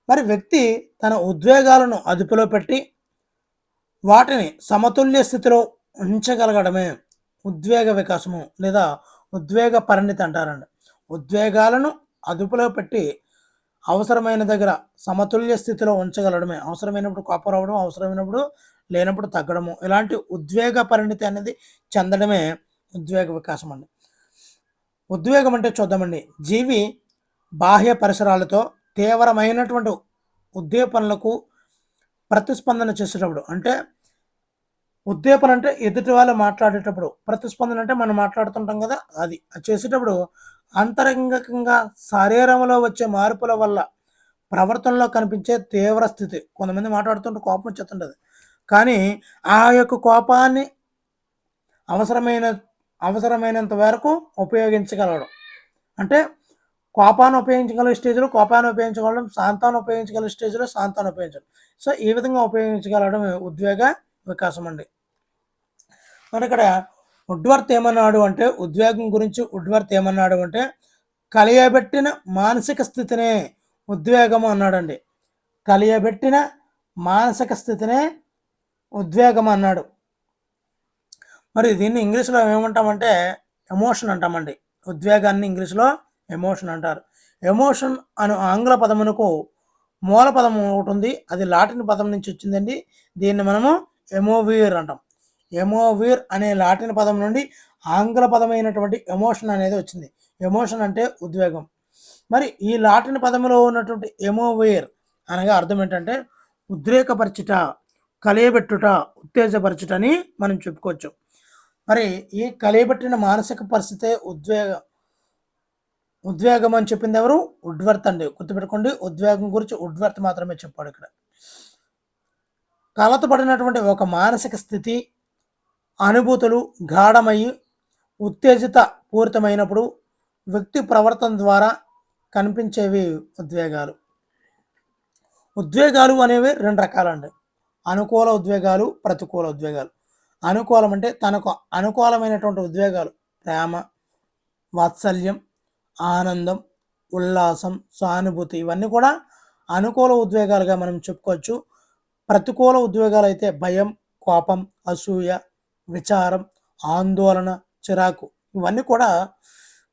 A: మరి వ్యక్తి తన ఉద్వేగాలను అదుపులో పెట్టి వాటిని సమతుల్య స్థితిలో ఉంచగలగడమే ఉద్వేగ వికాసము లేదా ఉద్వేగ పరిణితి అంటారండి. ఉద్వేగాలను అదుపులో పెట్టి అవసరమైన దగ్గర సమతుల్య స్థితిలో ఉంచగలడమే. అవసరమైనప్పుడు కోపం రావడం, అవసరమైనప్పుడు లేనప్పుడు తగ్గడము. ఇలాంటి ఉద్వేగ పరిణితి అనేది చెందడమే ఉద్వేగ వికాసం అండి. ఉద్వేగం అంటే చూద్దామండి. జీవి బాహ్య పరిసరాలతో తీవ్రమైనటువంటి ఉద్దీపనలకు ప్రతిస్పందన చేసేటప్పుడు, అంటే ఉద్దీపన అంటే ఎదుటి వాళ్ళు మాట్లాడేటప్పుడు, ప్రతిస్పందన అంటే మనం మాట్లాడుతుంటాం కదా, అది చేసేటప్పుడు అంతరంగికంగా శరీరంలో వచ్చే మార్పుల వల్ల ప్రవర్తనలో కనిపించే తీవ్ర స్థితి. కొంతమంది మాట్లాడుతుంటే కోపం వచ్చేస్తుంటుంది, కానీ ఆ యొక్క కోపాన్ని అవసరమైనంత వరకు ఉపయోగించగలడు. అంటే కోపాన్ని ఉపయోగించగల స్టేజ్లో కోపాన్ని ఉపయోగించగలడం, శాంతాన్ని ఉపయోగించగల స్టేజ్లో శాంతాన్ని ఉపయోగించడం. సో ఈ విధంగా ఉపయోగించగలడం ఉద్వేగ వికాసం అండి. మరి ఇక్కడ వుడ్వర్త్ ఏమన్నాడు అంటే, ఉద్వేగం గురించి వుడ్వర్త్ ఏమన్నాడు అంటే, కలియబెట్టిన మానసిక స్థితినే ఉద్వేగము అన్నాడండి. కలియబెట్టిన మానసిక స్థితినే ఉద్వేగం అన్నాడు. మరి దీన్ని ఇంగ్లీష్లో ఏమంటామంటే ఎమోషన్ అంటామండి. ఉద్వేగాన్ని ఇంగ్లీష్లో ఎమోషన్ అంటారు. ఎమోషన్ అను ఆంగ్ల పదమునకు మూల పదం ఒకటి ఉంది, అది లాటిన్ పదం నుంచి వచ్చిందండి. దీన్ని మనము ఎమోవీర్ అంటాం. ఎమోవీర్ అనే లాటిన్ పదం నుండి ఆంగ్ల పదమైనటువంటి ఎమోషన్ అనేది వచ్చింది. ఎమోషన్ అంటే ఉద్వేగం. మరి ఈ లాటిన్ పదంలో ఉన్నటువంటి ఎమోవేర్ అనగా అర్థం ఏంటంటే ఉద్రేకపరచుట, కలియబెట్టుట, ఉత్తేజపరచుట అని మనం చెప్పుకోవచ్చు. మరి ఈ కలియబెట్టిన మానసిక పరిస్థితే ఉద్వేగం అని చెప్పింది ఎవరు? వుడ్వర్త్ అండి. గుర్తుపెట్టుకోండి, ఉద్వేగం గురించి వుడ్వర్త్ మాత్రమే చెప్పాడు ఇక్కడ. కలతపడినటువంటి ఒక మానసిక స్థితి, అనుభూతులు గాఢమయ్యి ఉత్తేజిత పూరితమైనప్పుడు వ్యక్తి ప్రవర్తన ద్వారా కనిపించేవి ఉద్వేగాలు. ఉద్వేగాలు అనేవి రెండు రకాలండి. అనుకూల ఉద్వేగాలు, ప్రతికూల ఉద్వేగాలు. అనుకూలం అంటే తనకు అనుకూలమైనటువంటి ఉద్వేగాలు, ప్రేమ, వాత్సల్యం, ఆనందం, ఉల్లాసం, సానుభూతి, ఇవన్నీ కూడా అనుకూల ఉద్వేగాలుగా మనం చెప్పుకోవచ్చు. ప్రతికూల ఉద్వేగాలు అయితే భయం, కోపం, అసూయ, విచారం, ఆందోళన, చిరాకు, ఇవన్నీ కూడా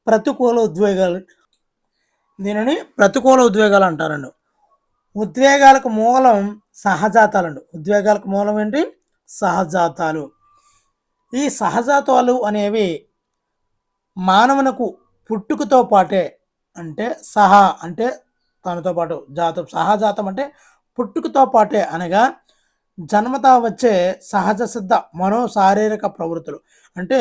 A: ప్రతికూల ఉద్వేగాలు. దీనిని ప్రతికూల ఉద్వేగాలు అంటారండి. ఉద్వేగాలకు మూలం సహజాతాలండి. ఉద్వేగాలకు మూలం ఏంటి? సహజాతాలు. ఈ సహజాతాలు అనేవి మానవునకు పుట్టుకతో పాటే, అంటే అంటే తనతో పాటు, జాతం, సహజాతం అంటే పుట్టుకతో పాటే అనగా జన్మతా వచ్చే సహజ సిద్ధ మనోశారీరక ప్రవృత్తులు. అంటే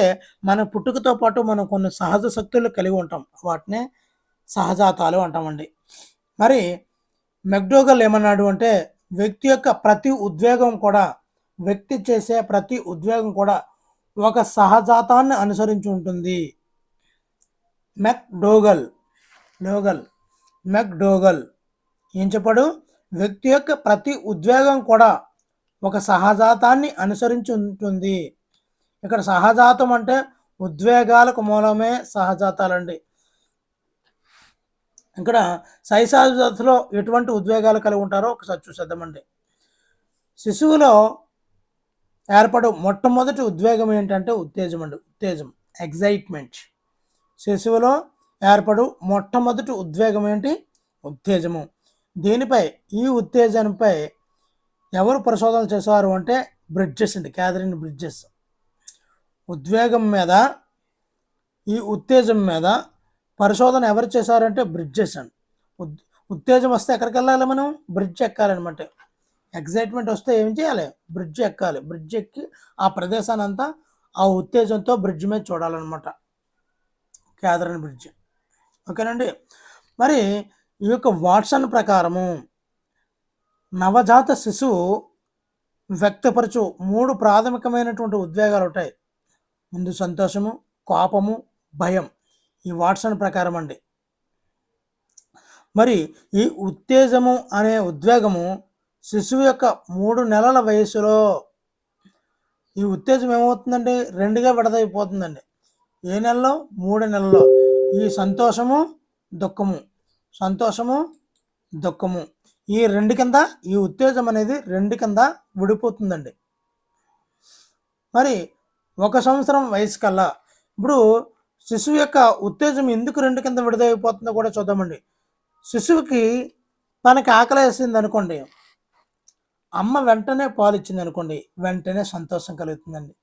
A: మన పుట్టుకతో పాటు మనం కొన్ని సహజ శక్తులు కలిగి ఉంటాం, వాటినే సహజాతాలు అంటామండి. మరి మెక్డోగల్ ఏమన్నాడు అంటే, వ్యక్తి యొక్క ప్రతి ఉద్వేగం కూడా, వ్యక్తి చేసే ప్రతి ఉద్వేగం కూడా ఒక సహజాతాన్ని అనుసరించి ఉంటుంది. మెక్డోగల్ ఏం చెప్పాడు? వ్యక్తి యొక్క ప్రతి ఉద్వేగం కూడా ఒక సహజాతాన్ని అనుసరించి ఉంటుంది. ఇక్కడ సహజాతం అంటే ఉద్వేగాలకు మూలమే సహజాతాలండి. ఇక్కడ శైశవదశలో ఎటువంటి ఉద్వేగాలు కలిగి ఉంటారో ఒకసారి చూసేద్దామండి. శిశువులో ఏర్పడు మొట్టమొదటి ఉద్వేగం ఏంటంటే ఉత్తేజం అండి. ఉత్తేజం, ఎగ్జైట్మెంట్. శిశువులో ఏర్పడు మొట్టమొదటి ఉద్వేగం ఏంటి? ఉత్తేజము. దీనిపై, ఈ ఉత్తేజంపై ఎవరు పరిశోధనలు చేసేవారు అంటే బ్రిడ్జెస్ అండి, క్యాథరిన్ బ్రిడ్జెస్. ఉద్వేగం మీద, ఈ ఉత్తేజం మీద పరిశోధన ఎవరు చేశారంటే బ్రిడ్జెస్ అండి. ఉత్తేజం వస్తే ఎక్కడికి వెళ్ళాలి? మనం బ్రిడ్జ్ ఎక్కాలన్నమాట. ఎగ్జైట్మెంట్ వస్తే ఏం చేయాలి? బ్రిడ్జ్ ఎక్కాలి. బ్రిడ్జ్ ఎక్కి ఆ ప్రదేశాన్ని అంతా ఆ ఉత్తేజంతో బ్రిడ్జ్ మీద చూడాలన్నమాట, క్యాథరిన్ బ్రిడ్జ్. ఓకేనండి. మరి ఈ యొక్క వాట్సన్ ప్రకారము నవజాత శిశువు వ్యక్తపరచు 3 ప్రాథమికమైనటువంటి ఉద్వేగాలు ఉంటాయి. ముందు సంతోషము, కోపము, భయం. ఈ వాట్సన్ ప్రకారం అండి. మరి ఈ ఉత్తేజము అనే ఉద్వేగము శిశువు యొక్క 3 నెలల వయసులో ఈ ఉత్తేజం ఏమవుతుందండి? 2గా విడదైపోతుందండి. ఏ నెలలో? 3 నెలల్లో. ఈ సంతోషము, దుఃఖము, సంతోషము, దుఃఖము, ఈ 2 కింద, ఈ ఉత్తేజం అనేది 2 కింద విడిపోతుందండి. మరి 1 సంవత్సరం వయసు కల్లా ఇప్పుడు శిశువు యొక్క ఉత్తేజం ఎందుకు 2 కింద విడుదలైపోతుందో కూడా చూద్దామండి. శిశువుకి తనకి ఆకలేసింది అనుకోండి, అమ్మ వెంటనే పాలిచ్చింది అనుకోండి, వెంటనే సంతోషం కలుగుతుందండి.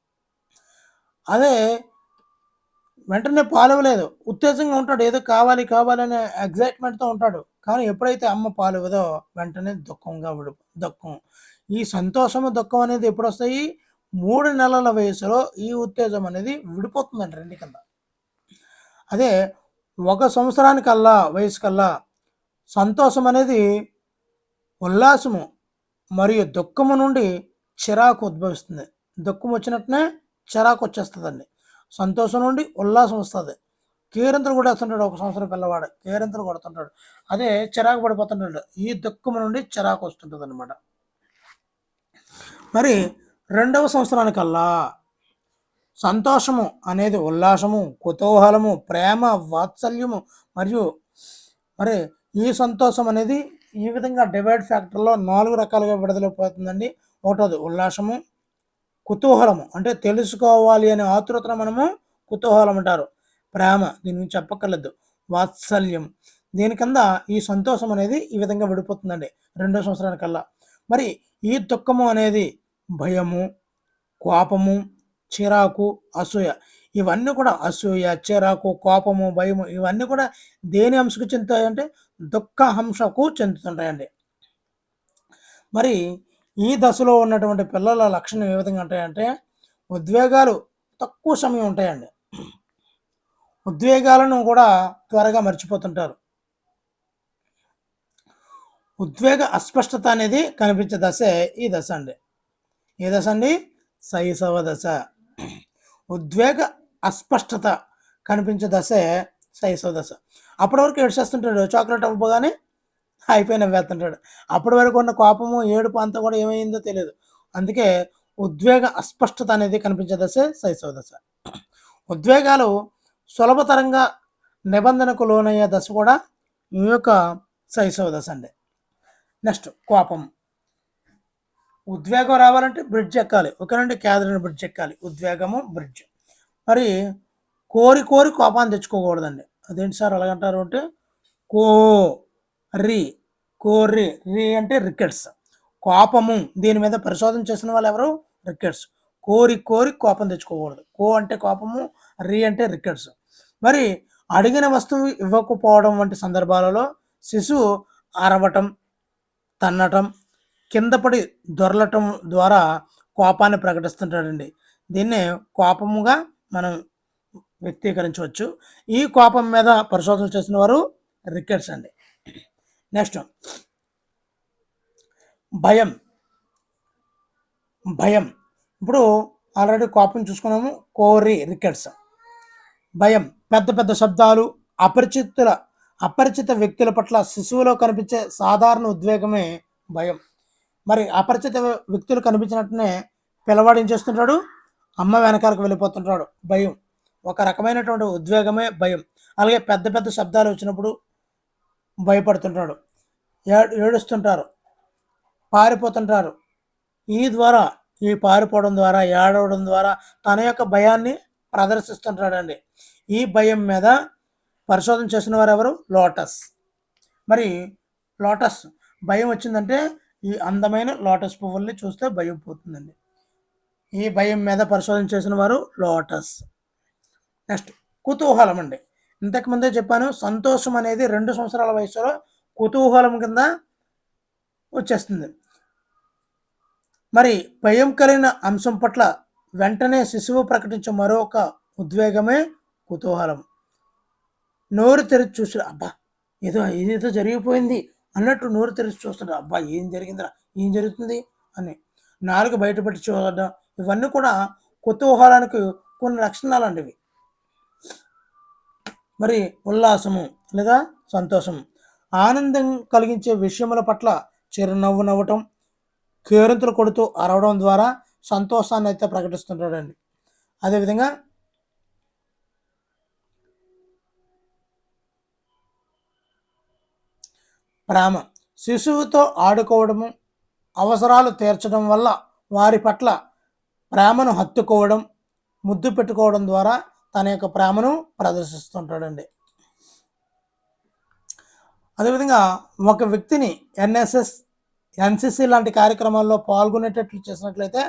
A: అదే వెంటనే పాలివ్వలేదు, ఉత్తేజంగా ఉంటాడు, ఏదో కావాలి కావాలనే ఎగ్జైట్మెంట్తో ఉంటాడు. కానీ ఎప్పుడైతే అమ్మ పాలు ఇవ్వదో వెంటనే దుఃఖం. ఈ సంతోషము దుఃఖం అనేది ఎప్పుడు వస్తాయి? 3 నెలల వయసులో ఈ ఉత్తేజం అనేది విడిపోతుందండి 2 కింద. అదే 1 సంవత్సరానికల్లా వయసుకల్లా సంతోషం అనేది ఉల్లాసము మరియు దుఃఖము నుండి చిరాకు ఉద్భవిస్తుంది. దుఃఖం వచ్చినట్టునే చిరాకు వచ్చేస్తుందండి. సంతోషం నుండి ఉల్లాసం వస్తుంది. కేరింతలు కూడా వేస్తుంటాడు 1 సంవత్సరం పిల్లవాడు, కేరింతలు కొడుతుంటాడు. అదే చిరాకు పడిపోతుంటాడు. ఈ దుఃఖము నుండి చిరాకు వస్తుంటుంది అనమాట. మరి 2వ సంవత్సరానికల్లా సంతోషము అనేది ఉల్లాసము, కుతూహలము, ప్రేమ, వాత్సల్యము మరియు మరి ఈ సంతోషం అనేది ఈ విధంగా డివైడ్ ఫ్యాక్టర్లో 4 రకాలుగా విడుదలైపోతుందండి. ఒకటోది ఉల్లాసము, కుతూహలము అంటే తెలుసుకోవాలి అనే ఆతృతను మనము కుతూహలం అంటారు. ప్రేమ, దీని గురించి చెప్పక్కర్లేదు. వాత్సల్యం, దీని కింద ఈ సంతోషం అనేది ఈ విధంగా విడిపోతుందండి 2వ సంవత్సరానికల్లా. మరి ఈ దుఃఖము అనేది భయము, కోపము, చిరాకు, అసూయ, ఇవన్నీ కూడా అసూయ, చిరాకు, కోపము, భయము ఇవన్నీ కూడా దేని అంశకు చెందుతాయంటే దుఃఖ అంశకు చెందుతుంటాయండి. మరి ఈ దశలో ఉన్నటువంటి పిల్లల లక్షణం ఏ విధంగా ఉంటాయంటే ఉద్వేగాలు తక్కువ సమయం ఉంటాయండి. ఉద్వేగాలను కూడా త్వరగా మర్చిపోతుంటారు. ఉద్వేగ అస్పష్టత అనేది కనిపించే దశే ఈ దశ అండి. ఏ దశ అండి? శైశవ దశ. ఉద్వేగ అస్పష్టత కనిపించే దశే శైశవ దశ. అప్పటి వరకు ఏడ్చేస్తుంటాడు, చాక్లెట్ అవ్వగానే అయిపోయి నవ్వేస్తుంటాడు. అప్పటి వరకు ఉన్న కోపము, ఏడుపు అంతా కూడా ఏమైందో తెలియదు. అందుకే ఉద్వేగ అస్పష్టత అనేది కనిపించే దశ శైశవ దశ. ఉద్వేగాలు సులభతరంగా నిబంధనకు లోనయ్యే దశ కూడా ఈ యొక్క శైశవ దశ అండి. నెక్స్ట్ కోపం. ఉద్వేగం రావాలంటే బ్రిడ్జ్ ఎక్కాలి. ఓకేనండి, క్యాథరిన్ బ్రిడ్జ్ ఎక్కాలి. ఉద్వేగము బ్రిడ్జ్. మరి కోరి కోపాన్ని తెచ్చుకోకూడదండి. అదేంటి సార్ అలాగంటారు అంటే కోరి రీ అంటే రికెట్స్. కోపము దీని మీద పరిశోధన చేసిన వాళ్ళు ఎవరు? రికెట్స్. కోరి కోపం తెచ్చుకోకూడదు. అంటే కోపము, రీ అంటే రికెట్స్. మరి అడిగిన వస్తువు ఇవ్వకపోవడం వంటి సందర్భాలలో శిశువు అరవటం, తన్నటం, కింద పడి దొరలటం ద్వారా కోపాన్ని ప్రకటిస్తుంటాడండి. దీన్నే కోపముగా మనం వ్యక్తీకరించవచ్చు. ఈ కోపం మీద పరిశోధన చేసిన వారు రికెట్స్ అండి. నెక్స్ట్ భయం. ఇప్పుడు ఆల్రెడీ కోపం చూసుకున్నాము, రికెట్స్. భయం, పెద్ద శబ్దాలు, అపరిచిత వ్యక్తుల పట్ల శిశువులో కనిపించే సాధారణ ఉద్వేగమే భయం. మరి అపరిచిత వ్యక్తులు కనిపించినట్టునే పిల్లవాడు ఏం చేస్తుంటాడు? అమ్మ వెనకాలకు వెళ్ళిపోతుంటాడు. భయం ఒక రకమైనటువంటి ఉద్వేగమే భయం. అలాగే పెద్ద శబ్దాలు వచ్చినప్పుడు భయపడుతుంటాడు, ఏడుస్తుంటారు, పారిపోతుంటారు. ఈ పారిపోవడం ద్వారా, ఏడవడం ద్వారా తన యొక్క భయాన్ని ప్రదర్శిస్తుంటాడండి. ఈ భయం మీద పరిశోధన చేసిన వారు ఎవరు? లోటస్. మరి లోటస్ భయం వచ్చిందంటే ఈ అందమైన లోటస్ పువ్వుల్ని చూస్తే భయం పోతుందండి. ఈ భయం మీద పరిశోధన చేసిన వారు లోటస్. నెక్స్ట్ కుతూహలం అండి. ఇంతకుముందే చెప్పాను, సంతోషం అనేది 2 సంవత్సరాల వయసులో కుతూహలం కింద వచ్చేస్తుంది. మరి భయం కలిగిన అంశం పట్ల వెంటనే శిశువు ప్రకటించే మరొక ఉద్వేగమే కుతూహలం. నోరు తెరిచి చూసి అబ్బా ఏదో జరిగిపోయింది అన్నట్టు నోరు తెరిచి చూస్తాడు. అబ్బా ఏం జరిగిందిరా, ఏం జరుగుతుంది అని నాలుగు బయటపెట్టి చూడడం, ఇవన్నీ కూడా కుతూహలానికి కొన్ని లక్షణాలు అండి ఇవి. మరి ఉల్లాసము లేదా సంతోషం, ఆనందం కలిగించే విషయముల పట్ల చిరునవ్వు నవ్వటం, కేరింతలు కొడుతూ అరవడం ద్వారా సంతోషాన్ని అయితే ప్రకటిస్తుంటాడండి. అదేవిధంగా ప్రేమ, శిశువుతో ఆడుకోవడము, అవసరాలు తీర్చడం వల్ల వారి పట్ల ప్రేమను హత్తుకోవడం, ముద్దు పెట్టుకోవడం ద్వారా తన యొక్క ప్రేమను ప్రదర్శిస్తుంటాడండి. అదేవిధంగా ఒక వ్యక్తిని ఎన్ఎస్ఎస్, ఎన్సిసి లాంటి కార్యక్రమాల్లో పాల్గొనేటట్లు చేసినట్లయితే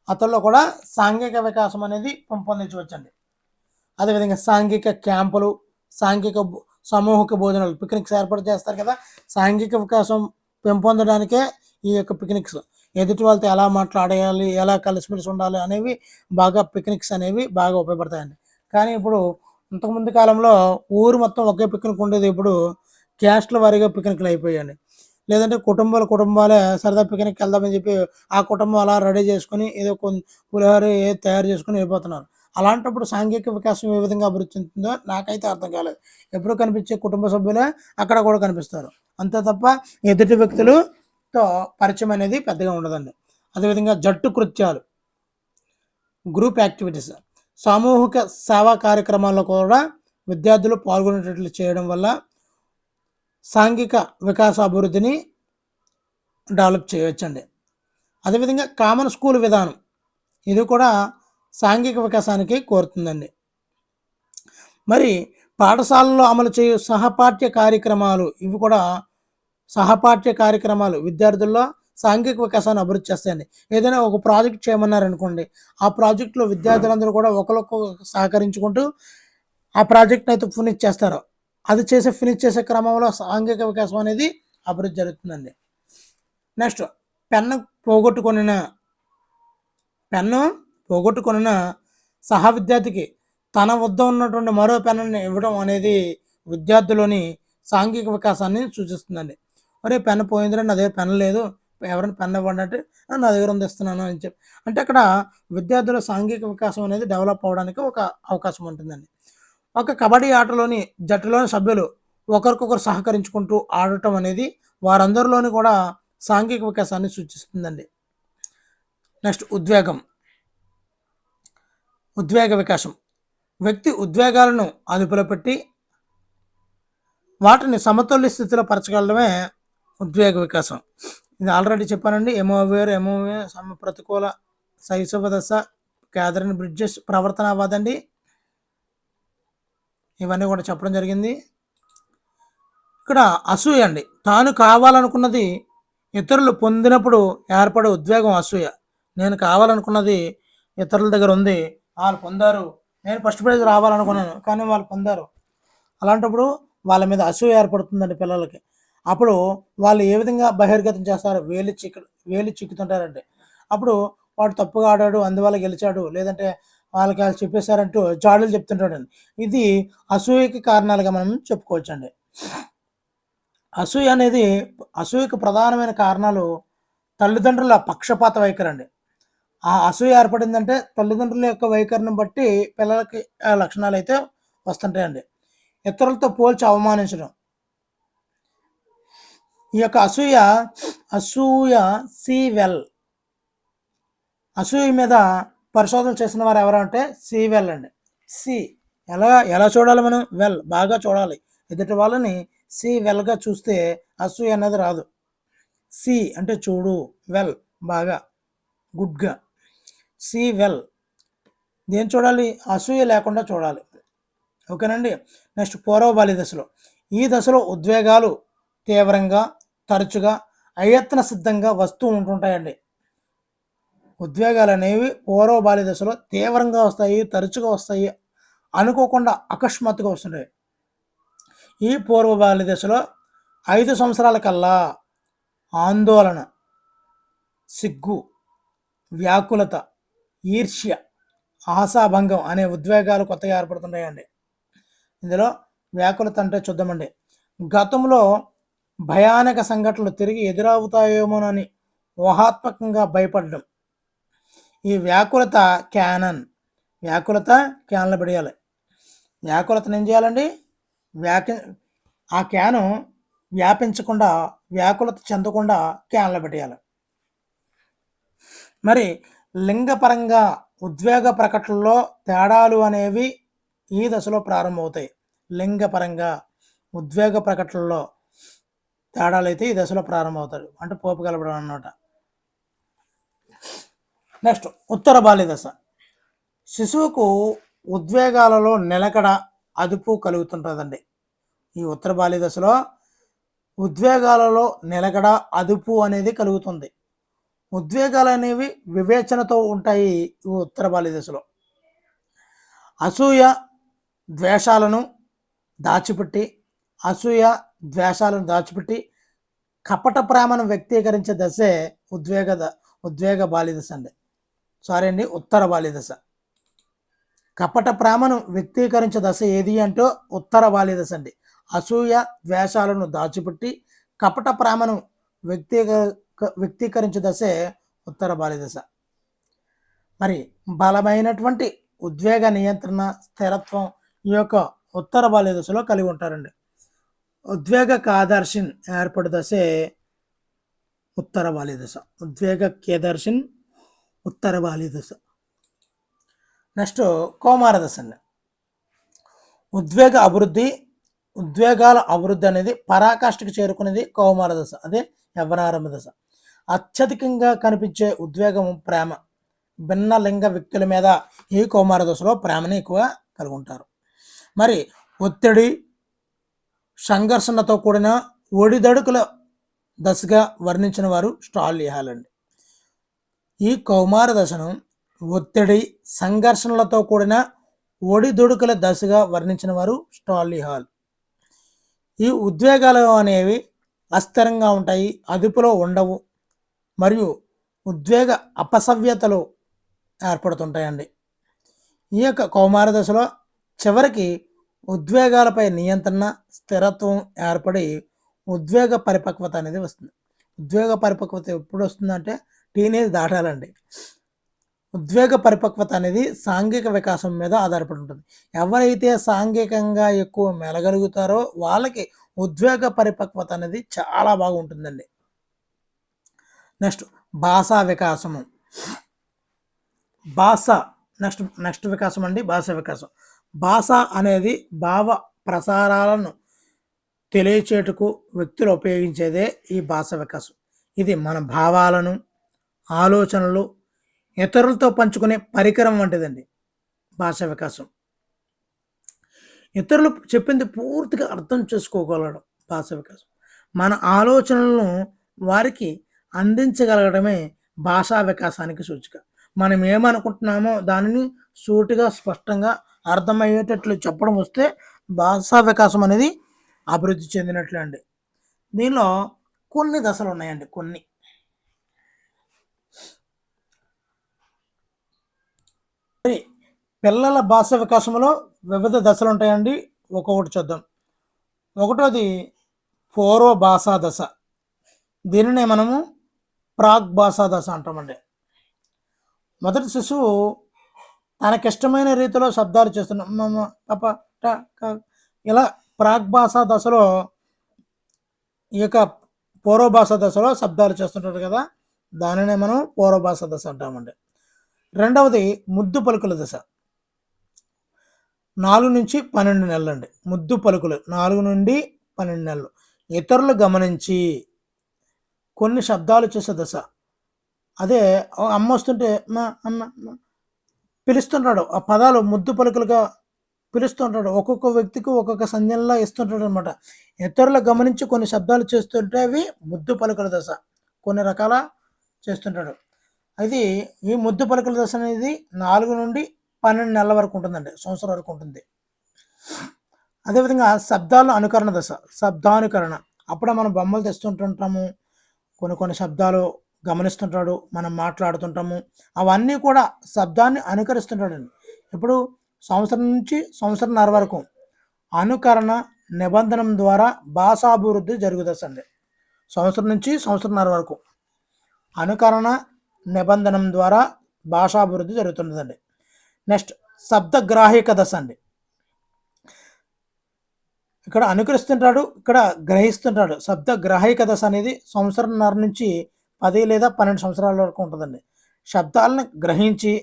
A: అతనిలో కూడా సాంఘిక వికాసం అనేది పెంపొందించవచ్చండి. అదేవిధంగా సాంఘిక క్యాంపులు, సాంఘిక సమూహిక భోజనాలు, పిక్నిక్స్ ఏర్పాటు చేస్తారు కదా. సాంఘిక వికాసం పెంపొందడానికే ఈ యొక్క పిక్నిక్స్, ఎదుటి వాళ్ళతో ఎలా మాట్లాడేయాలి, ఎలా కలిసిమెలిసి ఉండాలి అనేవి పిక్నిక్స్ అనేవి బాగా ఉపయోగపడతాయండి. కానీ ఇప్పుడు ఇంతకుముందు కాలంలో ఊరు మొత్తం ఒకే పిక్నిక్ ఉండేది, ఇప్పుడు క్యాస్ట్ల వారీగా పిక్నిక్లు అయిపోయాయండి. లేదంటే కుటుంబాలే సరదా పిక్నిక్ వెళ్దామని చెప్పి ఆ కుటుంబం అలా రెడీ చేసుకుని ఏదో పులిహోర తయారు చేసుకుని వెళ్ళిపోతున్నారు. అలాంటప్పుడు సాంఘిక వికాసం ఏ విధంగా అభివృద్ధి చెందుతుందో నాకైతే అర్థం కాలేదు. ఎప్పుడు కనిపించే కుటుంబ సభ్యులే అక్కడ కూడా కనిపిస్తారు, అంతే తప్ప ఎదుటి వ్యక్తులతో పరిచయం అనేది పెద్దగా ఉండదండి. అదేవిధంగా జట్టు కృత్యాలు, గ్రూప్ యాక్టివిటీస్, సామూహిక సేవా కార్యక్రమాల్లో కూడా విద్యార్థులు పాల్గొనేటట్లు చేయడం వల్ల సాంఘిక వికాస అభివృద్ధిని డెవలప్ చేయవచ్చండి. అదేవిధంగా కామన్ స్కూల్ విధానం, ఇది కూడా సాంఘిక వికాసానికి కోరుతుందండి. మరి పాఠశాలలో అమలు చేయు సహపాఠ్య కార్యక్రమాలు, ఇవి కూడా సహపాఠ్య కార్యక్రమాలు విద్యార్థుల్లో సాంఘిక వికాసాన్ని అభివృద్ధి చేస్తాయండి. ఏదైనా ఒక ప్రాజెక్ట్ చేయమన్నారనుకోండి, ఆ ప్రాజెక్టులో విద్యార్థులందరూ కూడా ఒకరికొకరు సహకరించుకుంటూ ఆ ప్రాజెక్ట్ని అయితే ఫినిష్ చేస్తారు. అది ఫినిష్ చేసే క్రమంలో సాంఘిక వికాసం అనేది అభివృద్ధి జరుగుతుందండి. నెక్స్ట్, పెన్ను పోగొట్టుకొనిన సహ విద్యార్థికి తన వద్ద ఉన్నటువంటి మరో పెన్నుని ఇవ్వడం అనేది విద్యార్థులని సాంఘిక వికాసాన్ని సూచిస్తుందండి. మరి పెన్ను పోయిందిరా, నా దగ్గర పెన్ను లేదు, ఎవరైనా పెన్ను ఇవ్వండి అంటే నా దగ్గర ఉంది ఇస్తున్నాను అని చెప్పి, అంటే అక్కడ విద్యార్థుల సాంఘిక వికాసం అనేది డెవలప్ అవ్వడానికి ఒక అవకాశం ఉంటుందండి. ఒక కబడ్డీ ఆటలోని జట్టులోని సభ్యులు ఒకరికొకరు సహకరించుకుంటూ ఆడటం అనేది వారందరిలోని కూడా సాంఘిక వికాసాన్ని సూచిస్తుందండి. నెక్స్ట్, ఉద్వేగ వికాసం, వ్యక్తి ఉద్వేగాలను అదుపులో పెట్టి వాటిని సమతుల్య స్థితిలో పరచగలడమే ఉద్వేగ వికాసం. ఇది ఆల్రెడీ చెప్పానండి. ఎమోవేర్ ప్రతికూల శైశవ దశ, క్యాథరిన్ బ్రిడ్జెస్ ప్రవర్తనవాదండి, ఇవన్నీ కూడా చెప్పడం జరిగింది. ఇక్కడ అసూయ అండి, తాను కావాలనుకున్నది ఇతరులు పొందినప్పుడు ఏర్పడే ఉద్వేగం అసూయ. నేను కావాలనుకున్నది ఇతరుల దగ్గర ఉంది, వాళ్ళు పొందారు, నేను ఫస్ట్ ప్రైజ్ రావాలనుకున్నాను కానీ వాళ్ళు పొందారు, అలాంటప్పుడు వాళ్ళ మీద అసూయ ఏర్పడుతుందండి పిల్లలకి. అప్పుడు వాళ్ళు ఏ విధంగా బహిర్గతం చేస్తారు, వేలు చిక్కుతుంటారంటే అప్పుడు వాడు తప్పుగా ఆడాడు అందువల్ల గెలిచాడు, లేదంటే వాళ్ళకి వాళ్ళు చెప్పేశారంటూ జాడులు చెప్తుంటాడండి. ఇది అసూయకి కారణాలుగా మనం చెప్పుకోవచ్చండి. అసూయకు ప్రధానమైన కారణాలు తల్లిదండ్రుల పక్షపాత వైఖరి అండి. ఆ అసూయ ఏర్పడిందంటే తల్లిదండ్రుల యొక్క వైఖరిని బట్టి పిల్లలకి ఆ లక్షణాలు అయితే వస్తుంటాయండి. ఇతరులతో పోల్చి అవమానించడం, ఈ యొక్క అసూయ మీద పరిశోధన చేసిన వారు ఎవరంటే సివెల్ అండి. ఎలా చూడాలి మనం, బాగా చూడాలి. ఎదుటి వాళ్ళని వెల్గా చూస్తే అసూయ అనేది రాదు. అంటే చూడు, బాగా, గుడ్గా. దేని చూడాలి, అసూయ లేకుండా చూడాలి. ఓకేనండి. నెక్స్ట్, పూర్వబాల్య దశలో, ఈ దశలో ఉద్వేగాలు తీవ్రంగా, తరచుగా, అయత్న సిద్ధంగా వస్తూ ఉంటుంటాయండి. ఉద్వేగాలు అనేవి పూర్వబాల్య దశలో తీవ్రంగా వస్తాయి, తరచుగా వస్తాయి, అనుకోకుండా అకస్మాత్తుగా వస్తుంటాయి. ఈ పూర్వబాల్య దశలో 5 సంవత్సరాల కల్లా ఆందోళన, సిగ్గు, వ్యాకులత, ఈర్ష్య, ఆశాభంగం అనే ఉద్వేగాలు కొత్తగా ఏర్పడుతుంటాయండి. ఇందులో వ్యాకులత అంటే చూద్దామండి, గతంలో భయానక సంఘటనలు తిరిగి ఎదురవుతాయేమోనని ఊహాత్మకంగా భయపడడం. ఈ వ్యాకులత క్యాన్లు పడేయాలి. వ్యాకులతను ఏం చేయాలండి, ఆ క్యాను వ్యాపించకుండా, వ్యాకులత చెందకుండా క్యాన్లు పెట్టేయాలి. మరి లింగపరంగా ఉద్వేగ ప్రకటనలో తేడాలు అనేవి ఈ దశలో ప్రారంభమవుతాయి. లింగపరంగా ఉద్వేగ ప్రకటనలో తేడాలు అయితే ఈ దశలో ప్రారంభమవుతాయి, అంటే పోపు కలపడం అన్నమాట. నెక్స్ట్ ఉత్తర బాల్య దశ. శిశువుకు ఉద్వేగాలలో నిలకడ, అదుపు కలుగుతుంటుందండి. ఈ ఉత్తర బాల్య దశలో ఉద్వేగాలలో నిలకడ, అదుపు అనేది కలుగుతుంది. ఉద్వేగాలు అనేవి వివేచనతో ఉంటాయి ఈ ఉత్తర బాల్య దశలో. అసూయ ద్వేషాలను దాచిపెట్టి కపట ప్రేమను వ్యక్తీకరించే దశే ఉద్వేగ బాల్య దశ అండి. ఉత్తర బాల్య దశ. కపట ప్రేమను వ్యక్తీకరించే దశ ఏది అంటే ఉత్తర బాల్య దశ అండి. అసూయ ద్వేషాలను దాచిపెట్టి కపట ప్రేమను వ్యక్తీకరించే దశే ఉత్తర బాల్య దశ. మరి బలమైనటువంటి ఉద్వేగ నియంత్రణ, స్థిరత్వం ఈ యొక్క ఉత్తర బాల్య దశలో కలిగి ఉంటారండి. ఉద్వేగ కేదార్షన్ ఏర్పడు దశే ఉత్తర బాల్య దశ. ఉత్తర బాల్య దశ. నెక్స్ట్ కౌమార దశ అండి. ఉద్వేగాల అభివృద్ధి అనేది పరాకాష్ఠకు చేరుకునేది కౌమార దశ, అదే యవ్వనారంభ దశ. అత్యధికంగా కనిపించే ఉద్వేగం ప్రేమ. భిన్న లింగ వ్యక్తుల మీద ఈ కౌమార దశలో ప్రేమని ఎక్కువ కలిగి ఉంటారు. మరి ఒత్తిడి, సంఘర్షణతో కూడిన ఒడిదడుకుల దశగా వర్ణించిన వారు స్టాన్లీ హాల్ అండి. ఈ కౌమార దశను ఒత్తిడి, సంఘర్షణలతో కూడిన ఒడిదుడుకుల దశగా వర్ణించిన వారు స్టాన్లీ హాల్. ఈ ఉద్వేగాలు అనేవి అస్థిరంగా ఉంటాయి, అదుపులో ఉండవు, మరియు ఉద్వేగ అపసవ్యతలు ఏర్పడుతుంటాయండి. ఈ యొక్క కౌమార దశలో చివరికి ఉద్వేగాలపై నియంత్రణ, స్థిరత్వం ఏర్పడి ఉద్వేగ పరిపక్వత అనేది వస్తుంది. ఉద్వేగ పరిపక్వత ఎప్పుడు వస్తుందంటే టీనేజ్ దాటాలండి. ఉద్వేగ పరిపక్వత అనేది సాంఘిక వికాసం మీద ఆధారపడి ఉంటుంది. ఎవరైతే సాంఘికంగా ఎక్కువ మెలగలుగుతారో వాళ్ళకి ఉద్వేగ పరిపక్వత అనేది చాలా బాగుంటుందండి. నెక్స్ట్ భాషా వికాసము. నెక్స్ట్ వికాసం అండి భాషా వికాసం. భాష అనేది భావ ప్రసారాలను తెలియచేటుకు వ్యక్తులు ఉపయోగించేదే ఈ భాషా వికాసం. ఇది మన భావాలను, ఆలోచనలు ఇతరులతో పంచుకునే పరికరం వంటిదండి భాషా వికాసం. ఇతరులు చెప్పింది పూర్తిగా అర్థం చేసుకోగలడం భాషా వికాసం. మన ఆలోచనలను వారికి అందించగలగడమే భాషా వికాసానికి సూచిక. మనం ఏమనుకుంటున్నామో దానిని సూటిగా, స్పష్టంగా అర్థమయ్యేటట్లు చెప్పడం వస్తే భాషా వికాసం అనేది అభివృద్ధి చెందినట్లే అండి. దీనిలో కొన్ని దశలు ఉన్నాయండి. పిల్లల భాషా వికాసంలో వివిధ దశలు ఉంటాయండి. ఒక్కొక్కటి చూద్దాం. ఒకటోది పూర్వ భాషా దశ. దీనినే మనము ప్రాగ్ భాషా దశ అంటామండి. మొదటి శిశువు తనకిష్టమైన రీతిలో శబ్దాలు చేస్తున్నాం, ఇలా ప్రాగ్ భాషా దశలో ఈ యొక్క పూర్వ భాషా దశలో శబ్దాలు చేస్తుంటారు కదా, దానినే మనం పూర్వ భాషా దశ అంటామండి. రెండవది ముద్దు పలుకుల దశ. 4 నుంచి 12 నెలలు అండి. ముద్దు పలుకులు 4 నుండి 12 నెలలు. ఇతరులు గమనించి కొన్ని శబ్దాలు చేసే దశ. అదే అమ్మ వస్తుంటే అమ్మ పిలుస్తుంటాడు, ఆ పదాలు ముద్దు పలుకులుగా పిలుస్తుంటాడు. ఒక్కొక్క వ్యక్తికి ఒక్కొక్క సంజ్ఞలా ఇస్తుంటాడు అనమాట. ఇతరులు గమనించి కొన్ని శబ్దాలు చేస్తుంటే అవి ముద్దు పలుకుల దశ. కొన్ని రకాల చేస్తుంటాడు. అది ఈ ముద్దు పలుకుల దశ అనేది 4 నుండి 12 నెలల వరకు ఉంటుందండి, సంవత్సరం వరకు ఉంటుంది. అదేవిధంగా శబ్దాల అనుకరణ దశ. శబ్దానుకరణ అప్పుడే మనం బొమ్మలు తెస్తుంటుంటాము, కొన్ని శబ్దాలు గమనిస్తుంటాడు, మనం మాట్లాడుతుంటాము, అవన్నీ కూడా శబ్దాన్ని అనుకరిస్తుంటాడండి. ఇప్పుడు సంవత్సరం నుంచి సంవత్సరంన్నర వరకు అనుకరణ నిబంధనం ద్వారా భాషాభివృద్ధి జరుగుతుందండి. సంవత్సరం నుంచి సంవత్సరంన్నర వరకు అనుకరణ నిబంధనం ద్వారా భాషాభివృద్ధి జరుగుతుంటుందండి. నెక్స్ట్ శబ్దగ్రాహిక దశ అండి. ఇక్కడ అనుకరిస్తుంటాడు, ఇక్కడ గ్రహిస్తుంటాడు. శబ్దగ్రాహిక దశ అనేది సంవత్సరంన్నర నుంచి 10 లేదా 12 సంవత్సరాల వరకు ఉంటుందండి. శబ్దాలను గ్రహించి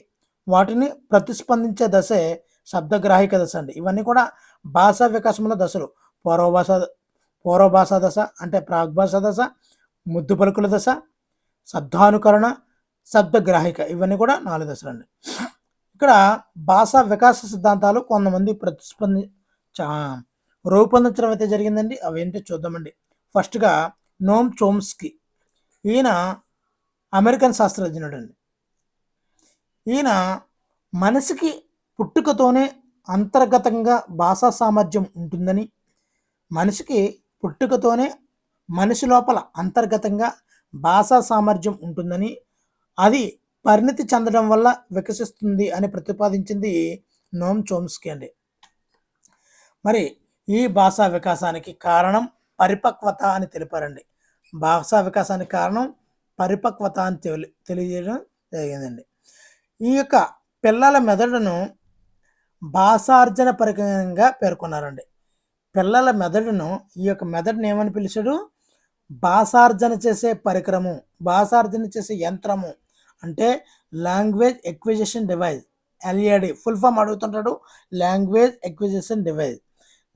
A: వాటిని ప్రతిస్పందించే దశే శబ్దగ్రాహిక దశ అండి. ఇవన్నీ కూడా భాషా వికాసంలో దశలు. పూర్వ భాషా దశ అంటే ప్రాగ్ భాషా దశ, ముద్దు పలుకుల దశ, శబ్దానుకరణ, శబ్దగ్రాహిక, ఇవన్నీ కూడా 4 దశలండి. ఇక్కడ భాషా వికాస సిద్ధాంతాలు కొంతమంది చా రూపొందించడం అయితే జరిగిందండి. అవేంటో చూద్దామండి. ఫస్ట్‌గా నోమ్ చోమ్స్కీ. ఈయన అమెరికన్ శాస్త్రజ్ఞుడండి. ఈయన మనిషికి పుట్టుకతోనే అంతర్గతంగా భాషా సామర్థ్యం ఉంటుందని, మనిషికి పుట్టుకతోనే మనిషి లోపల అంతర్గతంగా భాషా సామర్థ్యం ఉంటుందని, అది పరిణితి చెందడం వల్ల వికసిస్తుంది అని ప్రతిపాదించింది నోమ్ చోమ్స్కీ అండి. మరి ఈ భాషా వికాసానికి కారణం పరిపక్వత అని తెలిపారండి. భాషా వికాసానికి కారణం పరిపక్వత అని తెలియజేయడం జరిగిందండి. ఈ యొక్క పిల్లల మెదడును భాషార్జన పరికరంగా పేర్కొన్నారండి. పిల్లల మెదడును, ఈ యొక్క మెదడుని ఏమని పిలిచాడు? భాషార్జన చేసే పరికరము, భాషార్జన చేసే యంత్రము. అంటే language acquisition device, LAD full form అడుగుతుంటాడు. Language acquisition device.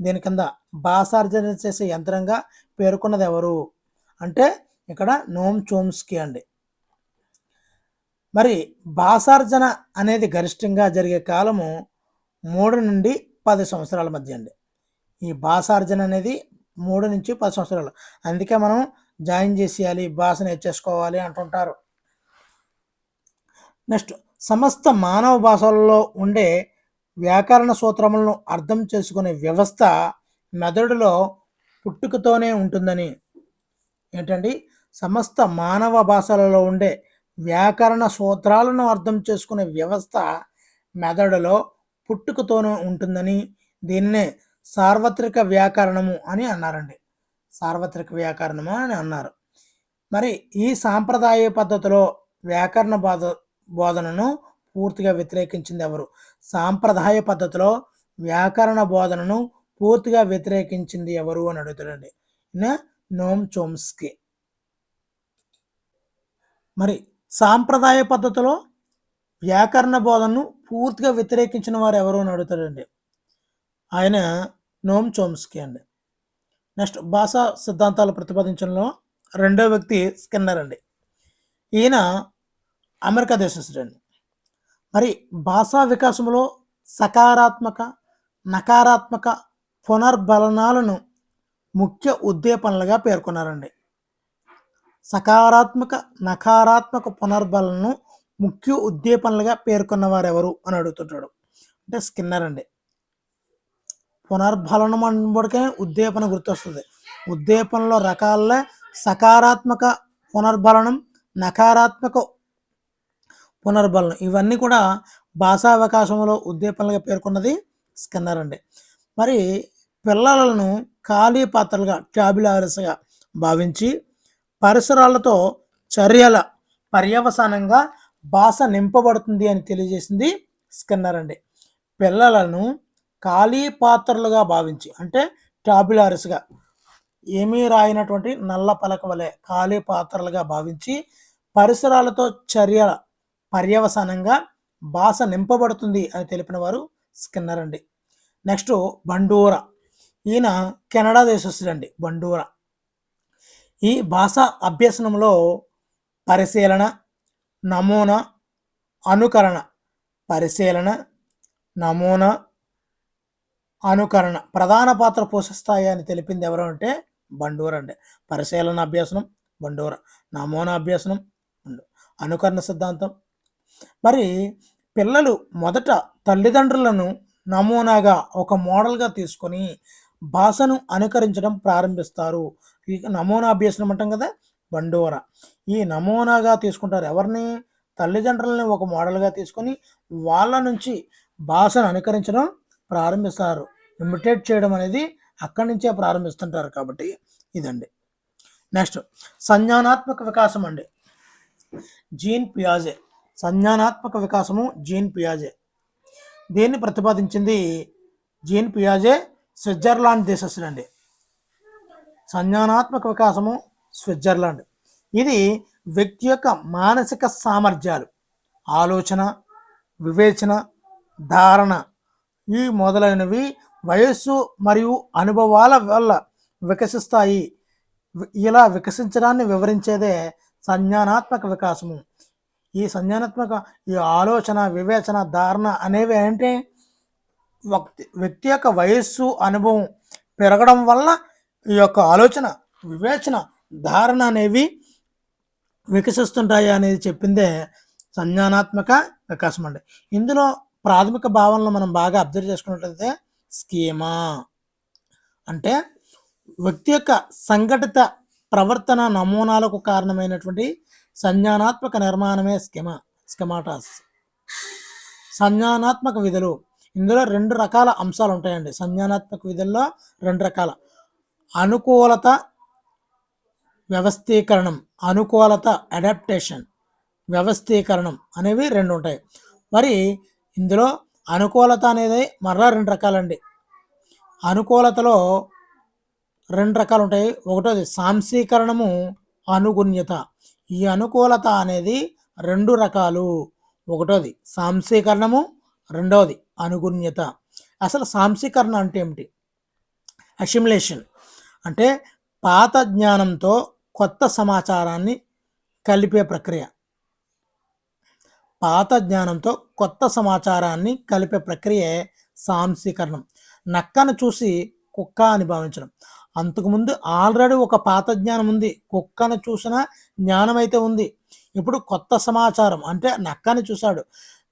A: దీని కింద భాషార్జన చేసే యంత్రంగా పేర్కొన్నది ఎవరు అంటే ఇక్కడ నోమ్ చోమ్స్కీ అండి. మరి భాషార్జన అనేది గరిష్టంగా జరిగే కాలము 3 నుండి 10 సంవత్సరాల మధ్య అండి. ఈ భాషార్జన అనేది 3 నుంచి 10 సంవత్సరాలు. అందుకే మనం జాయిన్ చేసేయాలి, భాష నేర్చేసుకోవాలి అంటుంటారు. నెక్స్ట్, సమస్త మానవ భాషలలో ఉండే వ్యాకరణ సూత్రములను అర్థం చేసుకునే వ్యవస్థ మెదడులో పుట్టుకతోనే ఉంటుందని. ఏంటండి? సమస్త మానవ భాషలలో ఉండే వ్యాకరణ సూత్రాలను అర్థం చేసుకునే వ్యవస్థ మెదడులో పుట్టుకతోనే ఉంటుందని, దీన్నే సార్వత్రిక వ్యాకరణము అని అన్నారండి. సార్వత్రిక వ్యాకరణము అని అన్నారు. మరి ఈ సాంప్రదాయ పద్ధతిలో వ్యాకరణ బోధనను పూర్తిగా వ్యతిరేకించింది ఎవరు? సాంప్రదాయ పద్ధతిలో వ్యాకరణ బోధనను పూర్తిగా వ్యతిరేకించింది ఎవరు అని అడుగుతాడండి. నోమ్ చోమ్స్కీ. మరి సాంప్రదాయ పద్ధతిలో వ్యాకరణ బోధనను పూర్తిగా వ్యతిరేకించిన వారు ఎవరు అని అడుగుతాడండి. ఆయన నోమ్ చోమ్స్కీ అండి. నెక్స్ట్, భాషా సిద్ధాంతాలు ప్రతిపాదించడంలో రెండో వ్యక్తి స్కిన్నర్ అండి. ఈయన అమెరికా దేశస్థుడండి. మరి భాషా వికాసంలో సకారాత్మక, నకారాత్మక పునర్బలనాలను ముఖ్య ఉద్దీపనలుగా పేర్కొన్నారండి. సకారాత్మక, నకారాత్మక పునర్బలను ముఖ్య ఉద్దీపనలుగా పేర్కొన్నవారు ఎవరు అని అడుగుతుంటాడు. అంటే స్కిన్నర్ అండి. పునర్బలనం అనబడికే ఉద్దీపన గుర్తొస్తుంది. ఉద్దీపనలో రకాలే సకారాత్మక పునర్బలనం, నకారాత్మక పునర్బలనం, ఇవన్నీ కూడా భాషా వికాసంలో ఉద్దీపనలుగా పేర్కొన్నది స్కిన్నర్ అండి. మరి పిల్లలను ఖాళీ పాత్రలుగా, ట్యాబులారిస్గా భావించి పరిసరాలతో చర్యల పర్యవసానంగా భాష నింపబడుతుంది అని తెలియజేసింది స్కిన్నర్ అండి. పిల్లలను ఖాళీ పాత్రలుగా భావించి, అంటే ట్యాబులారిస్గా, ఏమీ రాయినటువంటి నల్ల పలక వలె ఖాళీ పాత్రలుగా భావించి పరిసరాలతో చర్యల పర్యవసానంగా భాష నింపబడుతుంది అని తెలిపిన వారు స్కిన్నర్ అండి. Next, Bandura. ఈయన కెనడా దేశస్థుడండి. బండూరా ఈ భాషా అభ్యసనంలో పరిశీలన, నమూనా, అనుకరణ, పరిశీలన, నమూనా, అనుకరణ ప్రధాన పాత్ర పోషిస్తాయి అని తెలిపింది ఎవరు అంటే బండూరా అండి. పరిశీలన అభ్యాసనం బండూరా, నమూనా అభ్యాసనం, అనుకరణ సిద్ధాంతం. మరి పిల్లలు మొదట తల్లిదండ్రులను నమూనాగా, ఒక మోడల్గా తీసుకొని భాషను అనుకరించడం ప్రారంభిస్తారు. ఈ నమూనా అభ్యాసనం అంటాం కదా, బండూరా. ఈ నమూనాగా తీసుకుంటారు ఎవరిని? తల్లిదండ్రులని ఒక మోడల్గా తీసుకొని వాళ్ళ నుంచి భాషను అనుకరించడం ప్రారంభిస్తారు. ఇమిటేట్ చేయడం అనేది అక్కడి నుంచే ప్రారంభిస్తుంటారు. కాబట్టి ఇదండి. నెక్స్ట్, సంజ్ఞానాత్మక వికాసం అండి. జీన్ పియాజే. సంజ్ఞానాత్మక వికాసము జీన్ పియాజే. దీన్ని ప్రతిపాదించింది జీన్ పియాజే, స్విట్జర్లాండ్ దేశస్థుడండి. సంజ్ఞానాత్మక వికాసము స్విట్జర్లాండ్. ఇది వ్యక్తి యొక్క మానసిక సామర్థ్యాలు, ఆలోచన, వివేచన, ధారణ ఈ మొదలైనవి వయస్సు మరియు అనుభవాల వల్ల వికసిస్తాయి. ఇలా వికసించడాన్ని వివరించేదే సంజ్ఞానాత్మక వికాసము. ఈ సంజ్ఞానాత్మక ఈ ఆలోచన, వివేచన, ధారణ అనేవి ఏంటి, వ్యక్తి యొక్క వయస్సు, అనుభవం పెరగడం వల్ల ఈ యొక్క ఆలోచన, వివేచన, ధారణ అనేవి వికసిస్తుంటాయి అనేది చెప్పిందే సంజ్ఞానాత్మక వికాసం అండి. ఇందులో ప్రాథమిక భావనలు మనం బాగా అబ్జర్వ్ చేసుకున్నట్లయితే స్కీమా అంటే వ్యక్తి యొక్క సంఘటిత ప్రవర్తన నమూనాలకు కారణమైనటువంటి సంజ్ఞానాత్మక నిర్మాణమే స్కెమాటాస్. సంజ్ఞానాత్మక విధులు, ఇందులో 2 రకాల అంశాలు ఉంటాయండి. సంజ్ఞానాత్మక విధుల్లో 2 రకాల: అనుకూలత, వ్యవస్థీకరణం. అనుకూలత అడాప్టేషన్, వ్యవస్థీకరణం అనేవి 2 ఉంటాయి. మరి ఇందులో అనుకూలత అనేది మరలా 2 రకాలండి. అనుకూలతలో 2 రకాలు ఉంటాయి. ఒకటోది సాంశీకరణము, అనుగుణ్యత. ఈ అనుకూలత అనేది 2 రకాలు. ఒకటోది సాంశీకరణము, రెండవది అనుగుణ్యత. అసలు సాంశీకరణ అంటే ఏమిటి? అసిమిలేషన్ అంటే పాత జ్ఞానంతో కొత్త సమాచారాన్ని కలిపే ప్రక్రియ. పాత జ్ఞానంతో కొత్త సమాచారాన్ని కలిపే ప్రక్రియే సాంశీకరణం. నక్కను చూసి కుక్క అని భావించడం. అంతకుముందు ఆల్రెడీ ఒక పాత జ్ఞానం ఉంది, కుక్కను చూసిన జ్ఞానం అయితే ఉంది. ఇప్పుడు కొత్త సమాచారం అంటే నక్కని చూశాడు,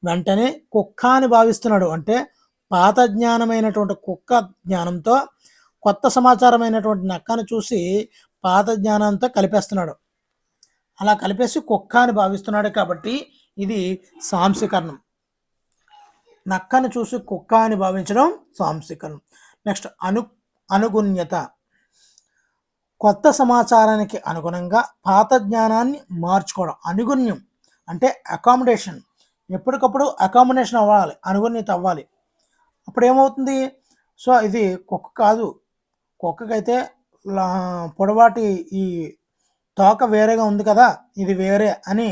A: వెంటనే కుక్క అని భావిస్తున్నాడు. అంటే పాత జ్ఞానమైనటువంటి కుక్క జ్ఞానంతో కొత్త సమాచారమైనటువంటి నక్కను చూసి పాత జ్ఞానంతో కలిపేస్తున్నాడు. అలా కలిపేసి కుక్క అని భావిస్తున్నాడు కాబట్టి ఇది సాంశీకరణం. నక్కను చూసి కుక్క అని భావించడం సాంశీకరణం. నెక్స్ట్ అనుగుణ్యత. కొత్త సమాచారానికి అనుగుణంగా పాత జ్ఞానాన్ని మార్చుకోవడం. అనుగుణ్యం అంటే అకామిడేషన్. ఎప్పటికప్పుడు అకామిడేషన్ అవ్వాలి, అనుగుణ్యత అవ్వాలి. అప్పుడు ఏమవుతుంది? సో ఇది కుక్క కాదు, కుక్కకైతే పొడవాటి ఈ తోక వేరేగా ఉంది కదా, ఇది వేరే అని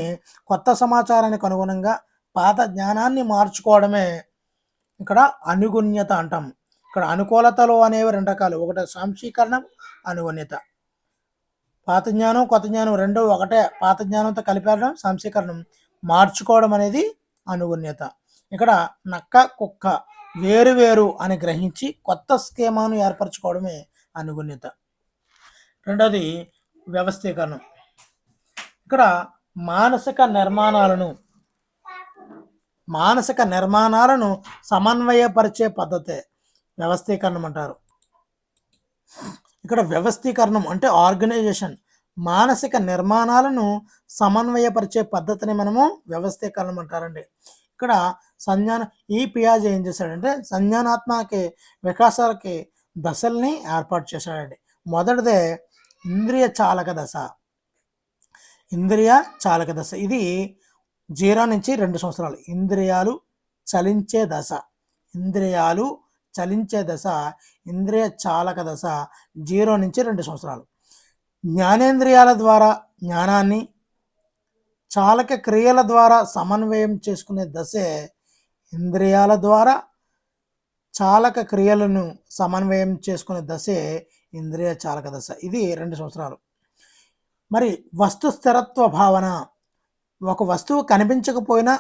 A: కొత్త సమాచారానికి అనుగుణంగా పాత జ్ఞానాన్ని మార్చుకోవడమే ఇక్కడ అనుగుణ్యత అంటాము. ఇక్కడ అనుకూలతలు అనేవి 2 రకాలు. ఒకటి సాంశీకరణం, అనుగుణ్యత. పాత జ్ఞానం, కొత్త జ్ఞానం 2 ఒకటే. పాత జ్ఞానంతో కలిపేయడం సాంశీకరణం, మార్చుకోవడం అనేది అనుగుణ్యత. ఇక్కడ నక్క, కుక్క వేరు వేరు అని గ్రహించి కొత్త స్కీమాను ఏర్పరచుకోవడమే అనుగుణ్యత. రెండోది వ్యవస్థీకరణం. ఇక్కడ మానసిక నిర్మాణాలను సమన్వయపరిచే పద్ధతే వ్యవస్థీకరణం అంటారు. ఇక్కడ వ్యవస్థీకరణం అంటే ఆర్గనైజేషన్. మానసిక నిర్మాణాలను సమన్వయపరిచే పద్ధతిని మనము వ్యవస్థీకరణం అంటారండి. ఇక్కడ ఈ పియాజే ఏం చేశాడంటే సంజ్ఞానాత్మక వికాసాలకి దశల్ని ఏర్పాటు చేశాడండి. మొదటిదే ఇంద్రియ చాలక దశ. ఇది 0 నుంచి 2 సంవత్సరాలు. ఇంద్రియాలు చలించే దశ, ఇంద్రియ చాలక దశ 0 నుంచి 2 సంవత్సరాలు. జ్ఞానేంద్రియాల ద్వారా జ్ఞానాన్ని, చాలక క్రియల ద్వారా సమన్వయం చేసుకునే దశే ఇంద్రియాల ద్వారా చాలక క్రియలను సమన్వయం చేసుకునే దశే ఇంద్రియ చాలక దశ. ఇది 2 సంవత్సరాలు. మరి వస్తు స్థిరత్వ భావన. ఒక వస్తువు కనిపించకపోయినా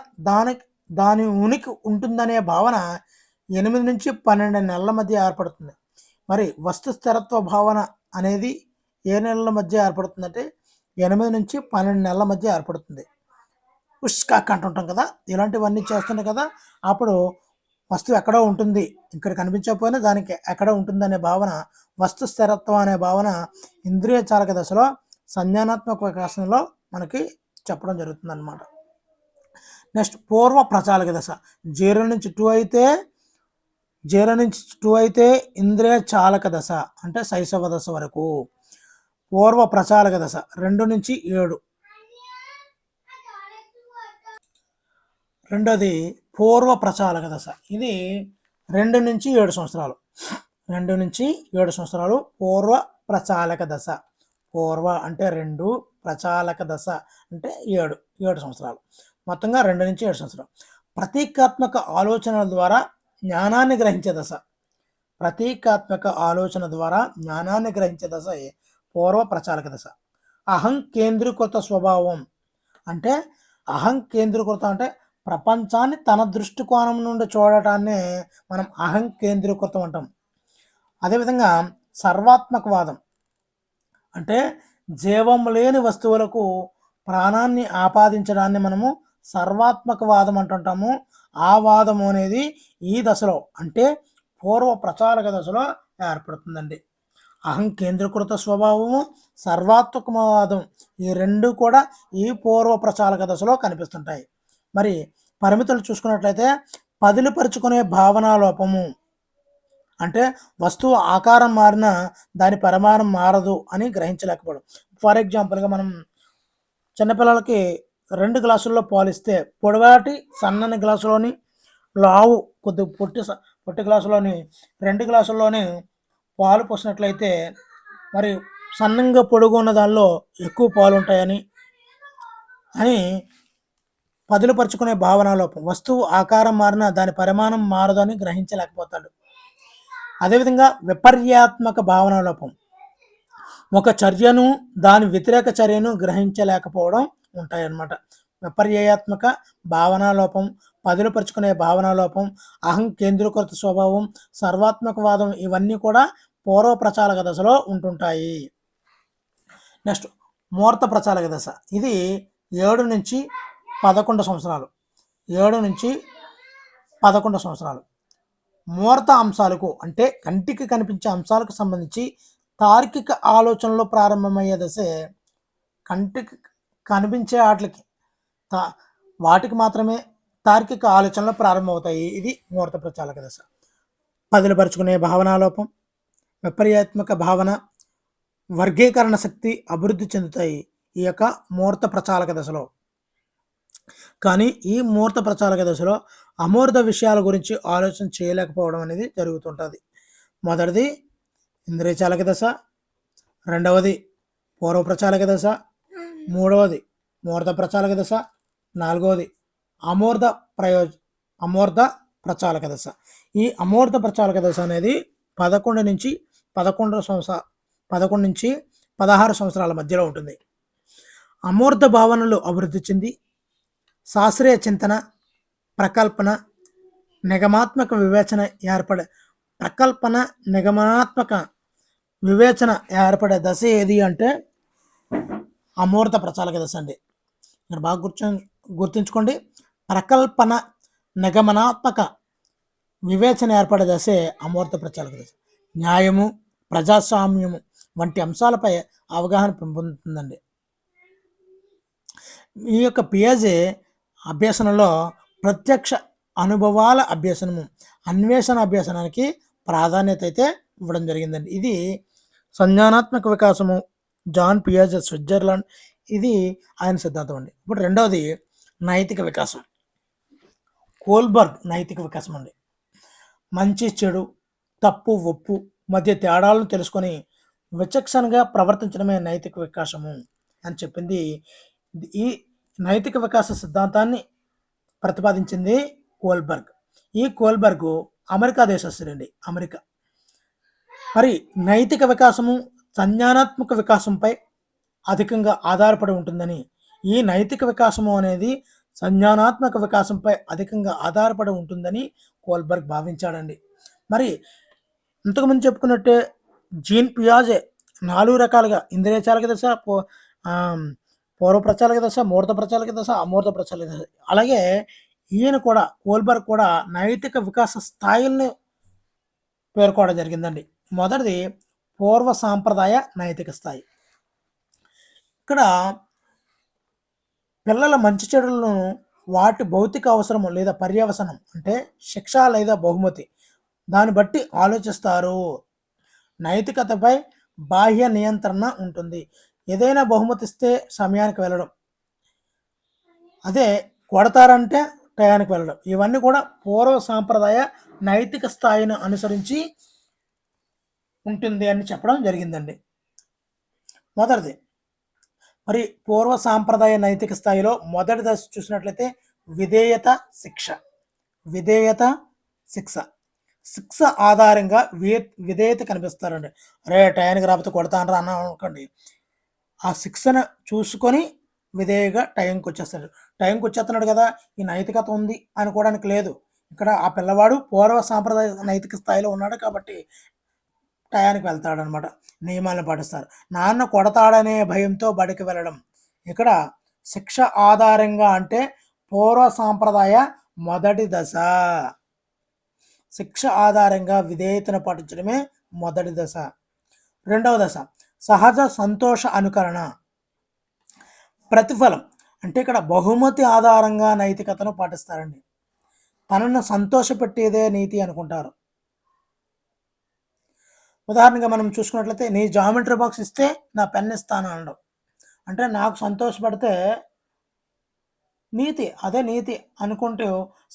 A: దాని ఉనికి ఉంటుందనే భావన 8 నుంచి 12 నెలల మధ్య ఏర్పడుతుంది. మరి వస్తు స్థిరత్వ భావన అనేది ఏ నెలల మధ్య ఏర్పడుతుందంటే 8 నుంచి 12 నెలల మధ్య ఏర్పడుతుంది. ఉష్కాక్ అంటుంటాం కదా, ఇలాంటివన్నీ చేస్తుంటాం కదా, అప్పుడు వస్తువు ఎక్కడో ఉంటుంది, ఇక్కడ కనిపించకపోయినా దానికి ఎక్కడో ఉంటుందనే భావన, వస్తు స్థిరత్వం అనే భావన ఇంద్రియ చాలక దశలో సంజ్ఞానాత్మక వికాసంలో మనకి చెప్పడం జరుగుతుంది అన్నమాట. నెక్స్ట్ పూర్వ ప్రచాలక దశ. 0 నుంచి 2 అయితే ఇంద్రియ చాలక దశ అంటే శైశవ దశ వరకు. పూర్వ ప్రచాలక దశ 2 నుంచి 7. రెండోది పూర్వ ప్రచాలక దశ. ఇది 2 నుంచి 7 సంవత్సరాలు. 2 నుంచి 7 సంవత్సరాలు పూర్వ ప్రచాలక దశ. పూర్వ అంటే 2, ప్రచాలక దశ అంటే 7 సంవత్సరాలు. మొత్తంగా 2 నుంచి 7 సంవత్సరాలు. ప్రతీకాత్మక ఆలోచనల ద్వారా జ్ఞానాన్ని గ్రహించే దశ. ప్రతీకాత్మక ఆలోచన ద్వారా జ్ఞానాన్ని గ్రహించే దశ పూర్వ ప్రచాలక దశ. అహం కేంద్రీకృత స్వభావం అంటే అహం కేంద్రీకృతం అంటే ప్రపంచాన్ని తన దృష్టికోణం నుండి చూడటాన్ని మనం అహం కేంద్రీకృతం అంటాం. అదేవిధంగా సర్వాత్మకవాదం అంటే జీవం లేని వస్తువులకు ప్రాణాన్ని ఆపాదించడాన్ని మనము సర్వాత్మకవాదం అంటుంటాము. ఆ వాదము అనేది ఈ దశలో అంటే పూర్వ ప్రచారక దశలో ఏర్పడుతుందండి. అహం కేంద్రీకృత స్వభావము, సర్వాత్మకవాదం ఈ రెండు కూడా ఈ పూర్వ ప్రచారక దశలో కనిపిస్తుంటాయి. మరి పరిమితులు చూసుకున్నట్లయితే పదిలిపరుచుకునే భావనాలోపము అంటే వస్తువు ఆకారం మారినా దాని పరిమాణం మారదు అని గ్రహించలేకపోవడం. ఫర్ ఎగ్జాంపుల్గా మనం చిన్నపిల్లలకి 2 గ్లాసుల్లో పాలిస్తే పొడవాటి సన్నని గ్లాసులోని లావు కొద్ది పొట్టి గ్లాసులోని 2 గ్లాసుల్లోని పాలు పోసినట్లయితే మరి సన్నంగా పొడుగు ఉన్న దానిలో ఎక్కువ పాలు ఉంటాయని అని పదులుపరుచుకునే భావనాలోపం. వస్తువు ఆకారం మారినా దాని పరిమాణం మారదని గ్రహించలేకపోతాడు. అదేవిధంగా విపర్యాత్మక భావనాలోపం ఒక చర్యను దాని వ్యతిరేక చర్యను గ్రహించలేకపోవడం ఉంటాయన్నమాట. విపర్యాత్మక భావనాలోపం, పదులుపరుచుకునే భావనాలోపం, అహం కేంద్రీకృత స్వభావం, సర్వాత్మకవాదం ఇవన్నీ కూడా పూర్వ ప్రచారక దశలో ఉంటుంటాయి. నెక్స్ట్ మూర్త ప్రచారక దశ. ఇది 7 నుంచి 11 సంవత్సరాలు. 7 నుంచి 11 సంవత్సరాలు. మూర్త అంశాలకు అంటే కంటికి కనిపించే అంశాలకు సంబంధించి తార్కిక ఆలోచనలు ప్రారంభమయ్యే దశే. కంటికి కనిపించే వాటికి మాత్రమే తార్కిక ఆలోచనలు ప్రారంభమవుతాయి. ఇది మూర్త ప్రచారక దశ. పదులుపరుచుకునే భావనాలోపం, విపర్యాత్మక భావన, వర్గీకరణ శక్తి అభివృద్ధి చెందుతాయి ఈ యొక్క మూర్త ప్రచారక దశలో. కానీ ఈ మూర్త ప్రచారక దశలో అమూర్త విషయాల గురించి ఆలోచన చేయలేకపోవడం అనేది జరుగుతుంటుంది. మొదటిది ఇంద్రియ చాలక దశ, రెండవది పూర్వ ప్రచారక దశ, మూడవది మూర్త ప్రచారక దశ, నాలుగవది అమూర్త ప్రచారక దశ. ఈ అమూర్త ప్రచారక దశ అనేది 11 నుంచి 16 సంవత్సరాల మధ్యలో ఉంటుంది. అమూర్త భావనలు అభివృద్ధి చెంది శాస్త్రీయ చింతన, ప్రకల్పన, నిగమాత్మక వివేచన ఏర్పడే దశ ఏది అంటే అమూర్త ప్రచారక దశ అండి. మీరు బాగా గుర్తుంచుకోండి. ప్రకల్పన, నిగమనాత్మక వివేచన ఏర్పడే దశే అమూర్త ప్రచారక దశ. న్యాయము, ప్రజాస్వామ్యము వంటి అంశాలపై అవగాహన పెంపొందుతుందండి. ఈ యొక్క పియాజే అభ్యసనలో ప్రత్యక్ష అనుభవాల అభ్యసనము, అన్వేషణ అభ్యసనానికి ప్రాధాన్యత అయితే ఇవ్వడం జరిగిందండి. ఇది సంజ్ఞానాత్మక వికాసము, జాన్ పియాజే, స్విట్జర్లాండ్, ఇది ఆయన సిద్ధాంతం అండి. ఇప్పుడు రెండవది నైతిక వికాసం, కోల్బర్గ్ నైతిక వికాసం అండి. మంచి చెడు, తప్పు ఒప్పు మధ్య తేడాలను తెలుసుకొని విచక్షణగా ప్రవర్తించడమే నైతిక వికాసము అని చెప్పింది. ఈ నైతిక వికాస సిద్ధాంతాన్ని ప్రతిపాదించింది కోల్బర్గ్. ఈ కోల్బర్గ్ అమెరికా దేశస్థుడండి. అమెరికా. మరి నైతిక వికాసము సంజ్ఞానాత్మక వికాసంపై అధికంగా ఆధారపడి ఉంటుందని, ఈ నైతిక వికాసము అనేది సంజ్ఞానాత్మక వికాసంపై అధికంగా ఆధారపడి ఉంటుందని కోల్బర్గ్ భావించాడండి. మరి ఇంతకుముందు చెప్పుకున్నట్టే జీన్ పియాజే 4 రకాలుగా ఇంద్రియ చాలక దశ, పూర్వ ప్రచారక దశ, మూర్త ప్రచారక దశ, అమూర్త ప్రచారక దశ. అలాగే ఈయన కూడా కోల్బర్గ్ కూడా నైతిక వికాస స్థాయిల్ని పేర్కోవడం జరిగిందండి. మొదటిది పూర్వ సాంప్రదాయ నైతిక స్థాయి. ఇక్కడ పిల్లల మంచి చెడులను వాటి భౌతిక అవసరము లేదా పర్యవసనం అంటే శిక్ష లేదా బహుమతి దాన్ని బట్టి ఆలోచిస్తారు. నైతికతపై బాహ్య నియంత్రణ ఉంటుంది. ఏదైనా బహుమతి ఇస్తే సమయానికి వెళ్ళడం, అదే కొడతారంటే టయానికి వెళ్ళడం, ఇవన్నీ కూడా పూర్వ సాంప్రదాయ నైతిక స్థాయిని అనుసరించి ఉంటుంది అని చెప్పడం జరిగిందండి. మొదటిది మరి పూర్వ సాంప్రదాయ నైతిక స్థాయిలో మొదటి దశ చూసినట్లయితే విధేయత శిక్ష. విధేయత శిక్ష. శిక్ష ఆధారంగా విధేయత కనిపిస్తారండి. అరే టయానికి రాకపోతే కొడతానరా అన్నా అనుకోండి, ఆ శిక్షను చూసుకొని విధేయగా టైంకి వచ్చేస్తాడు. టైంకి వచ్చేస్తున్నాడు కదా, ఈ నైతికత ఉంది అనుకోవడానికి లేదు. ఇక్కడ ఆ పిల్లవాడు పూర్వ సాంప్రదాయ నైతిక స్థాయిలో ఉన్నాడు కాబట్టి టయానికి వెళ్తాడనమాట. నియమాలను పాటిస్తారు. నాన్న కొడతాడనే భయంతో బడికి వెళ్ళడం. ఇక్కడ శిక్ష ఆధారంగా అంటే పూర్వ సాంప్రదాయ మొదటి దశ. శిక్ష ఆధారంగా విధేయతను పాటించడమే మొదటి దశ. రెండవ దశ సహజ సంతోష అనుకరణ. ప్రతిఫలం అంటే ఇక్కడ బహుమతి ఆధారంగా నైతికతను పాటిస్తారండి. తనను సంతోషపెట్టేదే నీతి అనుకుంటారు. ఉదాహరణగా మనం చూసుకున్నట్లయితే నీ జామెట్రీ బాక్స్ ఇస్తే నా పెన్ ఇస్తాను అనడం. అంటే నాకు సంతోషపడితే నీతి, అదే నీతి అనుకుంటూ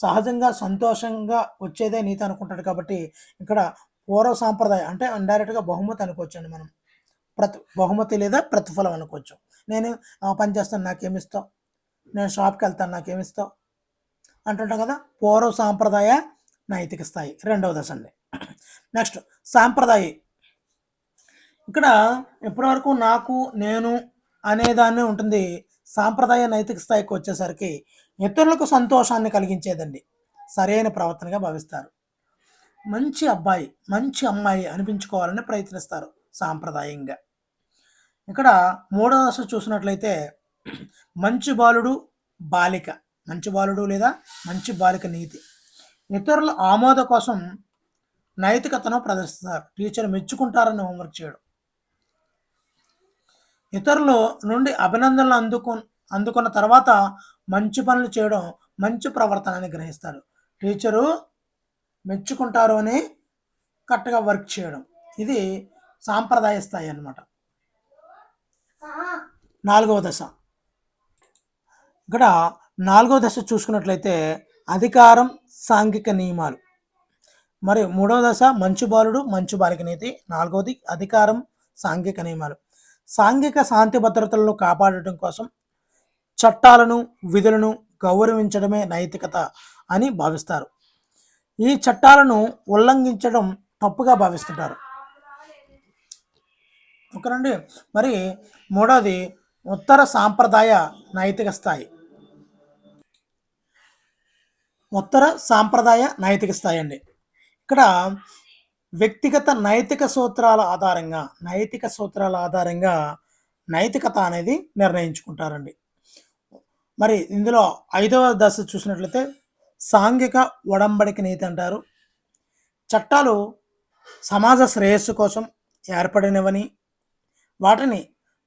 A: సహజంగా సంతోషంగా వచ్చేదే నీతి అనుకుంటాడు కాబట్టి ఇక్కడ పూర్వ సాంప్రదాయం అంటే ఇండైరెక్ట్గా బహుమతి అనుకోవచ్చండి మనం. బహుమతి లేదా ప్రతిఫలం అనుకోవచ్చు. నేను పని చేస్తాను నాకేమిస్తావు, నేను షాప్కి వెళ్తాను నాకేమిస్తావు అంటుంటాం కదా. పూర్వ సాంప్రదాయ నైతిక స్థాయి రెండవ దశ అండి. నెక్స్ట్ సాంప్రదాయ. ఇక్కడ ఇప్పటివరకు నాకు నేను అనేదాన్ని ఉంటుంది. సాంప్రదాయ నైతిక స్థాయికి వచ్చేసరికి ఇతరులకు సంతోషాన్ని కలిగించేదండి సరైన ప్రవర్తనగా భావిస్తారు. మంచి అబ్బాయి మంచి అమ్మాయి అనిపించుకోవాలని ప్రయత్నిస్తారు సాంప్రదాయంగా. ఇక్కడ మూడవ దశ చూసినట్లయితే మంచి బాలుడు బాలిక. మంచి బాలుడు లేదా మంచి బాలిక నీతి. ఇతరుల ఆమోద కోసం నైతికతను ప్రదర్శిస్తారు. టీచర్ మెచ్చుకుంటారని హోంవర్క్ చేయడం. ఇతరుల నుండి అభినందనలు అందుకున్న తర్వాత మంచి పనులు చేయడం మంచి ప్రవర్తనని గ్రహిస్తారు. టీచరు మెచ్చుకుంటారు అని కరెక్ట్గా వర్క్ చేయడం. ఇది సాంప్రదాయ స్థాయి అన్నమాట. నాలుగవ దశ. ఇక్కడ నాలుగవ దశ చూసుకున్నట్లయితే అధికారం సాంఘిక నియమాలు. మరి మూడవ దశ మంచి బాలుడు మంచి బాలిక నీతి. నాలుగవది అధికారం సాంఘిక నియమాలు. సాంఘిక శాంతి భద్రతలను కాపాడటం కోసం చట్టాలను విధులను గౌరవించడమే నైతికత అని భావిస్తారు. ఈ చట్టాలను ఉల్లంఘించడం తప్పుగా భావిస్తుంటారు. ఓకేనండి. మరి మూడవది ఉత్తర సాంప్రదాయ నైతిక స్థాయి. ఉత్తర సాంప్రదాయ నైతిక స్థాయి అండి. ఇక్కడ వ్యక్తిగత నైతిక సూత్రాల ఆధారంగా నైతికత అనేది నిర్ణయించుకుంటారండి. మరి ఇందులో ఐదవ దశ చూసినట్లయితే సాంఘిక ఒడంబడిక నీతి అంటారు. చట్టాలు సమాజ శ్రేయస్సు కోసం ఏర్పడినవని వాటిని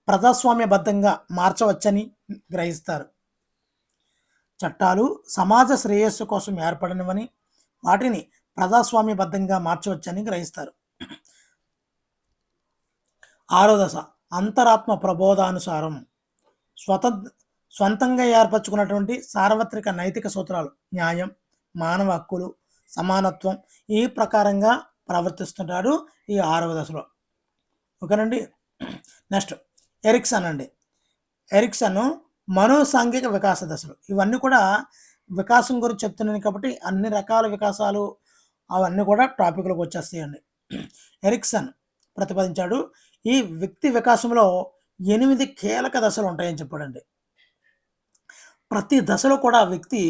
A: ప్రజాస్వామ్యబద్ధంగా మార్చవచ్చని గ్రహిస్తారు. చట్టాలు సమాజ శ్రేయస్సు కోసం ఏర్పడినవని వాటిని ప్రజాస్వామ్యబద్ధంగా మార్చవచ్చని గ్రహిస్తారు. ఆరో దశ అంతరాత్మ ప్రబోధానుసారం. స్వంతంగా ఏర్పరచుకున్నటువంటి సార్వత్రిక నైతిక సూత్రాలు న్యాయం, మానవ హక్కులు, సమానత్వం ఈ ప్రకారంగా ప్రవర్తిస్తుంటాడు ఈ ఆరవ దశలో. ఓకేనండి. నెక్స్ట్ ఎరిక్సన్ అండి. ఎరిక్సన్ మనోసాంఘిక వికాస దశలు. ఇవన్నీ కూడా వికాసం గురించి చెప్తున్నాను కాబట్టి అన్ని రకాల వికాసాలు అవన్నీ కూడా టాపిక్లోకి వచ్చేస్తాయండి. ఎరిక్సన్ ప్రతిపాదించాడు ఈ వ్యక్తి వికాసంలో 8 కీలక దశలు ఉంటాయని చెప్పాడండి. ప్రతి దశలో కూడా వ్యక్తి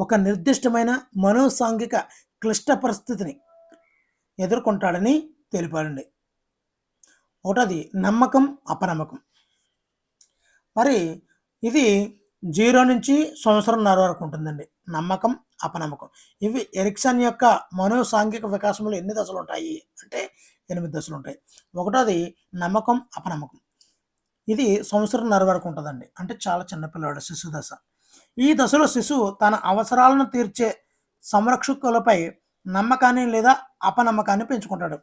A: ఒక నిర్దిష్టమైన మనోసాంఘిక క్లిష్ట పరిస్థితిని ఎదుర్కొంటాడని తెలిపాడండి. ఒకటది నమ్మకం అపనమ్మకం. మరి ఇది 0 నుంచి సంవత్సరంన్నర వరకు ఉంటుందండి. నమ్మకం అపనమ్మకం ఇవి ఎరిక్సన్ యొక్క మనోసాంఘిక వికాసంలో ఎన్ని దశలు ఉంటాయి అంటే 8 దశలు ఉంటాయి. ఒకటోది నమ్మకం అపనమ్మకం. ఇది సంవత్సరంన్నర వరకు ఉంటుందండి. అంటే చాలా చిన్నపిల్లవాడు శిశు దశ. ఈ దశలో శిశువు తన అవసరాలను తీర్చే సంరక్షకులపై నమ్మకాన్ని లేదా అపనమ్మకాన్ని పెంచుకుంటాడు.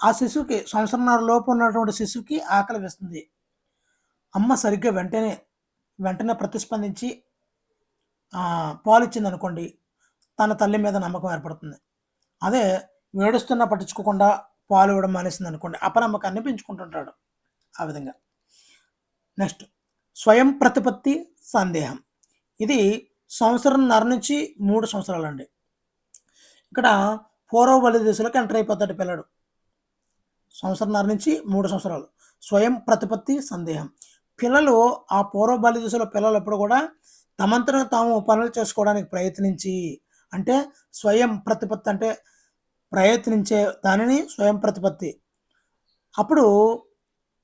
A: ఆ శిశువుకి సంవత్సరంన్నర లోపు ఉన్నటువంటి శిశువుకి ఆకలి వేస్తుంది. అమ్మ సరిగ్గా వెంటనే ప్రతిస్పందించి పాలు ఇచ్చింది అనుకోండి, తన తల్లి మీద నమ్మకం ఏర్పడుతుంది. అదే ఏడుస్తున్నా పట్టించుకోకుండా పాలు ఇవ్వడం మానేసింది అనుకోండి, అపనమ్మకాన్ని పెంచుకుంటుంటాడు ఆ విధంగా. నెక్స్ట్ స్వయం ప్రతిపత్తి సందేహం. ఇది సంవత్సరంన్నర నుంచి 3 సంవత్సరాలు అండి. ఇక్కడ పూర్వ బలి దశలోకి ఎంటర్ అయిపోతాడు పిల్లడు. సంవత్సరంన్నర నుంచి 3 సంవత్సరాలు. స్వయం ప్రతిపత్తి సందేహం. పిల్లలు ఆ పూర్వ బాల్య దశలో పిల్లలెప్పుడు కూడా తమంతట తాము పనులు చేసుకోవడానికి ప్రయత్నించి, అంటే స్వయం ప్రతిపత్తి అంటే ప్రయత్నించే దానిని స్వయం ప్రతిపత్తి. అప్పుడు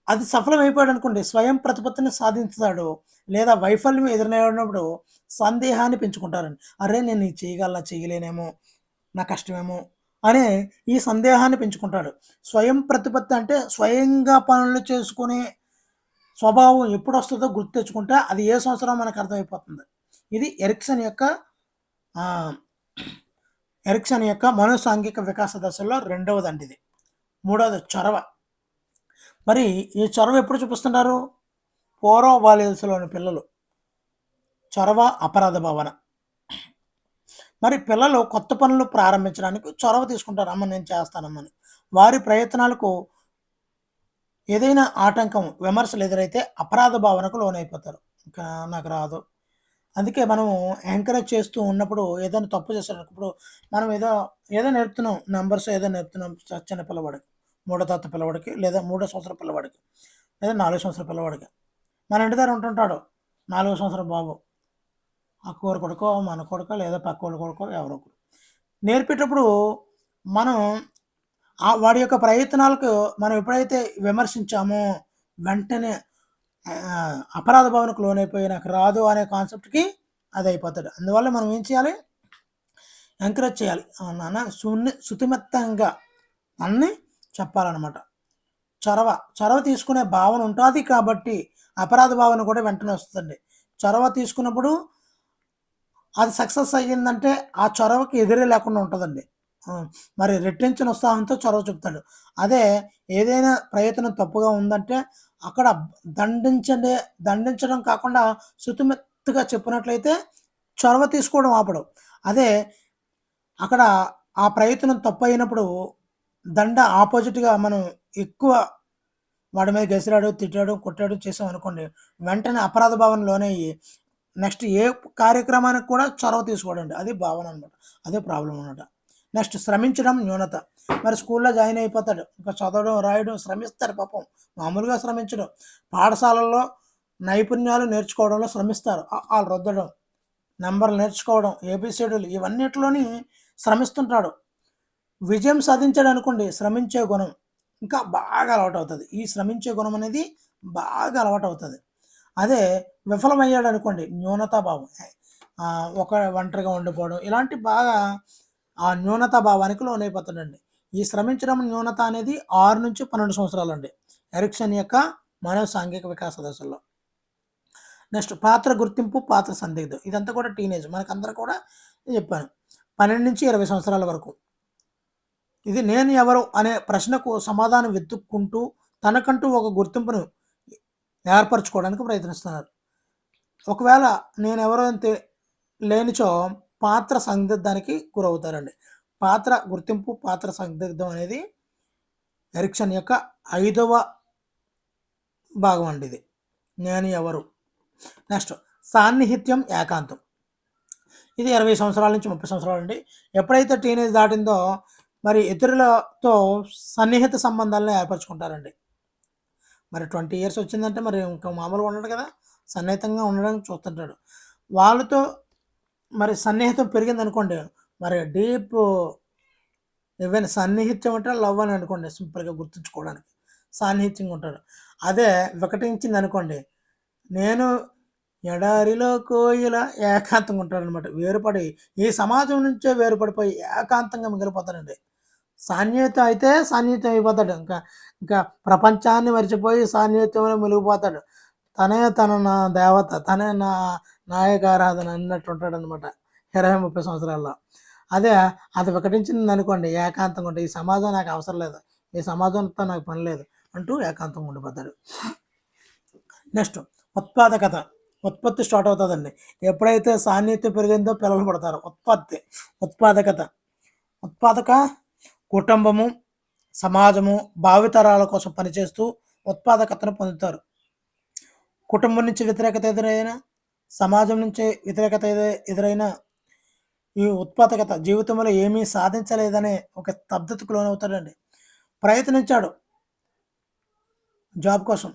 A: అది సఫలమైపోయాడనుకోండి, స్వయం ప్రతిపత్తిని సాధించుతాడు. లేదా వైఫల్యం ఎదురైనప్పుడు సందేహాన్ని పెంచుకుంటారండి. అరే! నేను ఇది చేయగలనా? చేయలేనేమో! నా కష్టమేమో! అనే ఈ సందేహాన్ని పెంచుకుంటాడు. స్వయం ప్రతిపత్తి అంటే స్వయంగా పనులు చేసుకునే స్వభావం ఎప్పుడొస్తదో గుర్తెచ్చుకుంటే అది ఏ సంవత్సరమో మనకు అర్థమైపోతుంది. ఇది ఆహ్, ఎరిక్సన్ యొక్క మనోసాంఘిక వికాస దశల్లో రెండవదండి ఇది. మూడవది చొరవ. మరి ఈ చొరవ ఎప్పుడు చూపిస్తుంటారు? పూర్వ బాల్య దశలోని పిల్లలు. చొరవ, అపరాధ భావన. మరి పిల్లలు కొత్త పనులు ప్రారంభించడానికి చొరవ తీసుకుంటారు. అమ్మ నేను చేస్తానమ్మని. వారి ప్రయత్నాలకు ఏదైనా ఆటంకం, విమర్శలు ఎదురైతే అపరాధ భావనకు లోనైపోతారు. ఇంకా నాకు రాదు. అందుకే మనము ఎంకరేజ్ చేస్తూ ఉన్నప్పుడు ఏదైనా తప్పు చేశాడనుకో, ఇప్పుడు మనం ఏదో నేర్పుతున్నాం. నంబర్స్ ఏదో నేర్పుతున్నాం చిన్న పిల్లవాడికి. మూడో తరగతి పిల్లవాడికి, లేదా మూడో సంవత్సరం పిల్లవాడికి, లేదా 4 సంవత్సరాల పిల్లవాడికి. మన ఇంటి దగ్గర ఉంటుంటాడు 4 సంవత్సరం బాబు. అక్కోడి కొడుకో, మన కొడుకో, లేదా పక్కోడి కొడుకో ఎవరో ఒకరు. నేర్పేటప్పుడు మనం వాడి యొక్క ప్రయత్నాలకు మనం ఎప్పుడైతే విమర్శించామో వెంటనే అపరాధ భావనకు లోనైపోయి నాకు రాదు అనే కాన్సెప్ట్‌కి అదయిపోతాడు. అందువల్ల మనం ఏం చేయాలి? ఎంకరేజ్ చేయాలి. నాన్న సుతిమెత్తంగా అన్నీ చెప్పాలనమాట. చొరవ తీసుకునే భావన ఉంటాది కాబట్టి అపరాధ భావన కూడా వెంటనే వస్తదండి. చొరవ తీసుకున్నప్పుడు అది సక్సెస్ అయ్యిందంటే ఆ చొరవకి ఎదురే లేకుండా ఉంటదండి. మరి రెట్టించిన ఉత్సాహంతో చొరవ చూపుతాడు. అదే ఏదైనా ప్రయత్నం తప్పుగా ఉందంటే అక్కడ దండించడం కాకుండా సుతిమెత్తగా చెప్పినట్లయితే చొరవ తీసుకోవడం ఆపడు. అదే అక్కడ ఆ ప్రయత్నం తప్పయినప్పుడు ఆపోజిట్‌గా మనం ఎక్కువ వాడి మీద గసిరాడు, తిట్టాడు, కొట్టాడు చేసామనుకోండి, వెంటనే అపరాధ భావన లోనయ్యి నెక్స్ట్ ఏ కార్యక్రమానికి కూడా చొరవ తీసుకోడండి. అది భావన అనమాట. అదే ప్రాబ్లమ్ అనమాట. నెక్స్ట్ శ్రమించడం న్యూనత. మరి స్కూల్‌లో జాయిన్ అయిపోతాడు. ఇంకా చదవడం, రాయడం శ్రమిస్తాడు పాపం. మామూలుగా శ్రమించడు. పాఠశాలల్లో నైపుణ్యాలు నేర్చుకోవడంలో శ్రమిస్తారు. ఆలు రుద్దడం, నంబర్లు నేర్చుకోవడం, ఏబీసీడీలు ఇవన్నిటిలోని శ్రమిస్తుంటాడు. విజయం సాధించాడనుకోండి శ్రమించే గుణం ఇంకా బాగా అలవాటవుతది. ఈ శ్రమించే గుణం అనేది బాగా అలవాటవుతది. అదే విఫలమయ్యాడనుకోండి న్యూనతాభావం. ఒక ఒంటరిగా ఉండిపోవడం ఇలాంటి బాగా ఆ న్యూనతాభావానికి లోనైపోతాడండి. ఈ శ్రమించడం న్యూనత అనేది 6-12 సంవత్సరాలండి. ఎరిక్సన్ యొక్క మనోసాంఘిక వికాస దశల్లో. నెక్స్ట్ పాత్ర గుర్తింపు, పాత్ర సందిగ్ధం. ఇదంతా కూడా టీనేజ్. మనకందరూ కూడా చెప్పాను. 12-20 సంవత్సరాల వరకు. ఇది నేను ఎవరు అనే ప్రశ్నకు సమాధానం వెతుక్కుంటూ తనకంటూ ఒక గుర్తింపును ఏర్పరచుకోవడానికి ప్రయత్నిస్తున్నారు. ఒకవేళ నేనెవరో లేనిచో పాత్ర సందిగ్ధానికి గురవుతారండి. పాత్ర గుర్తింపు, పాత్ర సందిగ్ధం అనేది ఎరిక్సన్ యొక్క 5వ భాగం అండి ఇది. నేను ఎవరు. నెక్స్ట్ సాన్నిహిత్యం, ఏకాంతం. ఇది 20 సంవత్సరాల నుంచి 30 సంవత్సరాలండి. ఎప్పుడైతే టీనేజ్ దాటిందో మరి ఇతరులతో సన్నిహిత సంబంధాలను ఏర్పరచుకుంటారండి. మరి 20 ఇయర్స్ వచ్చిందంటే మరి ఇంకా మామూలుగా ఉండడు కదా! సన్నిహితంగా ఉండడానికి చూస్తుంటాడు. వాళ్ళతో మరి సన్నిహితం పెరిగిందనుకోండి, మరి ఈవెన్ సన్నిహిత్యం అంటే లవ్ అని అనుకోండి సింపుల్‌గా గుర్తుంచుకోవడానికి. సాన్నిహిత్యంగా ఉంటాడు. అదే వికటించిందనుకోండి, నేను ఎడారిలో కోయిల ఏకాంతంగా ఉంటాడనమాట. వేరుపడి ఈ సమాజం నుంచే వేరుపడిపోయి ఏకాంతంగా మిగిలిపోతాడండి. సాన్నిహిత్యం అయిపోతాడు. ఇంకా ప్రపంచాన్ని మర్చిపోయి సాన్నిహిత్యంలో మునిగిపోతాడు. తనే నా దేవత, తనే నా నాయకారాధన అన్నట్టు ఉంటాడనమాట 20-30 సంవత్సరాల్లో. అదే అది వికటించిందనుకోండి ఏకాంతంగా ఉంటాడు. ఈ సమాజం నాకు అవసరం లేదు. ఈ సమాజంతో నాకు పని లేదు అంటూ ఏకాంతంగా ఉండిపోతాడు. నెక్స్ట్ ఉత్పాదకత. ఉత్పత్తి స్టార్ట్ అవుతుందండి. ఎప్పుడైతే సాన్నిహిత్యం పెరిగిందో పిల్లలు పుడతారు. ఉత్పాదక కుటుంబము, సమాజము భావితరాల కోసం పనిచేస్తూ ఉత్పాదకతను పొందుతారు. కుటుంబం నుంచి వ్యతిరేకత ఎదురైనా, సమాజం నుంచి వ్యతిరేకత ఎదురైనా ఈ ఉత్పాదకత జీవితంలో ఏమీ సాధించలేదనే ఒక స్తబ్దతకు లోనవుతాడండి. ప్రయత్నించాడు జాబ్ కోసం.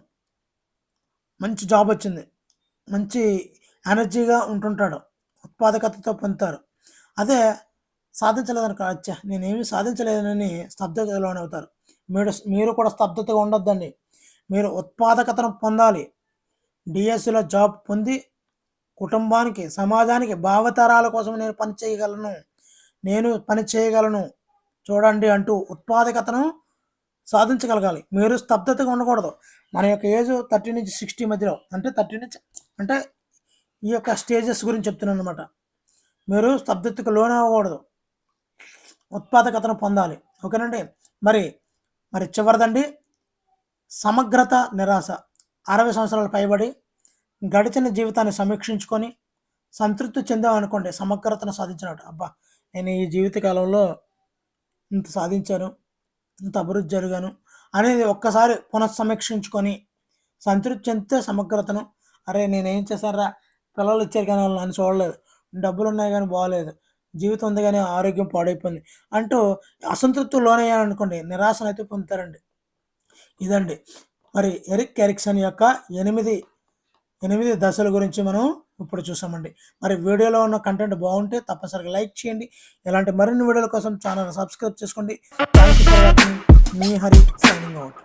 A: మంచి జాబ్ వచ్చింది, మంచి ఎనర్జీగా ఉంటుంటాడు, ఉత్పాదకతతో పొందుతారు. అదే సాధించలేదనుకో, అచ్చా నేనేమి సాధించలేదని స్తబ్దతకు లోనవుతారు. మీరు కూడా స్తబ్దతగా ఉండొద్దండి. మీరు ఉత్పాదకతను పొందాలి. డిఎస్సిలో జాబ్ పొంది కుటుంబానికి, సమాజానికి, భావితరాల కోసం నేను పని చేయగలను చూడండి అంటూ ఉత్పాదకతను సాధించగలగాలి. మీరు స్తబ్దతగా ఉండకూడదు. మన యొక్క ఏజ్ 30-60 మధ్యలో, అంటే 30 నుంచి, అంటే ఈ యొక్క స్టేజెస్ గురించి చెప్తున్నాను అనమాట. మీరు స్తబ్దతకు లోనవ్వకూడదు, ఉత్పాదకతను పొందాలి. ఓకేనండి. మరి మరి చివరిదండి, సమగ్రత నిరాశ. 60 సంవత్సరాలు పైబడి గడిచిన జీవితాన్ని సమీక్షించుకొని సంతృప్తి చెందామనుకోండి, సమగ్రతను సాధించినట్టు. అబ్బా, నేను ఈ జీవిత కాలంలో ఇంత సాధించాను, ఇంత అభివృద్ధి జరిగాను అనేది ఒక్కసారి పునఃసమీక్షించుకొని సంతృప్తి చెందితే సమగ్రతను, అరే నేనేం చేశారా, పిల్లలు ఇచ్చారు కానీ వాళ్ళు నన్ను చూడలేదు, డబ్బులు ఉన్నాయి కానీ బాగోలేదు, జీవితం ఉంది కానీ ఆరోగ్యం పాడైపోయింది అంటూ అసంతృప్తి లోనయ్యారనుకోండి, నిరాశను అయితే పొందుతారండి. ఇదండి మరి ఎరిక్ ఎరిక్సన్ యొక్క 8 దశల గురించి మనం ఇప్పుడు చూసామండి. మరి వీడియోలో ఉన్న కంటెంట్ బాగుంటే తప్పనిసరిగా లైక్ చేయండి. ఇలాంటి మరిన్ని వీడియోల కోసం ఛానల్ సబ్స్క్రైబ్ చేసుకోండి. Thank you for watching. Me Hari signing out.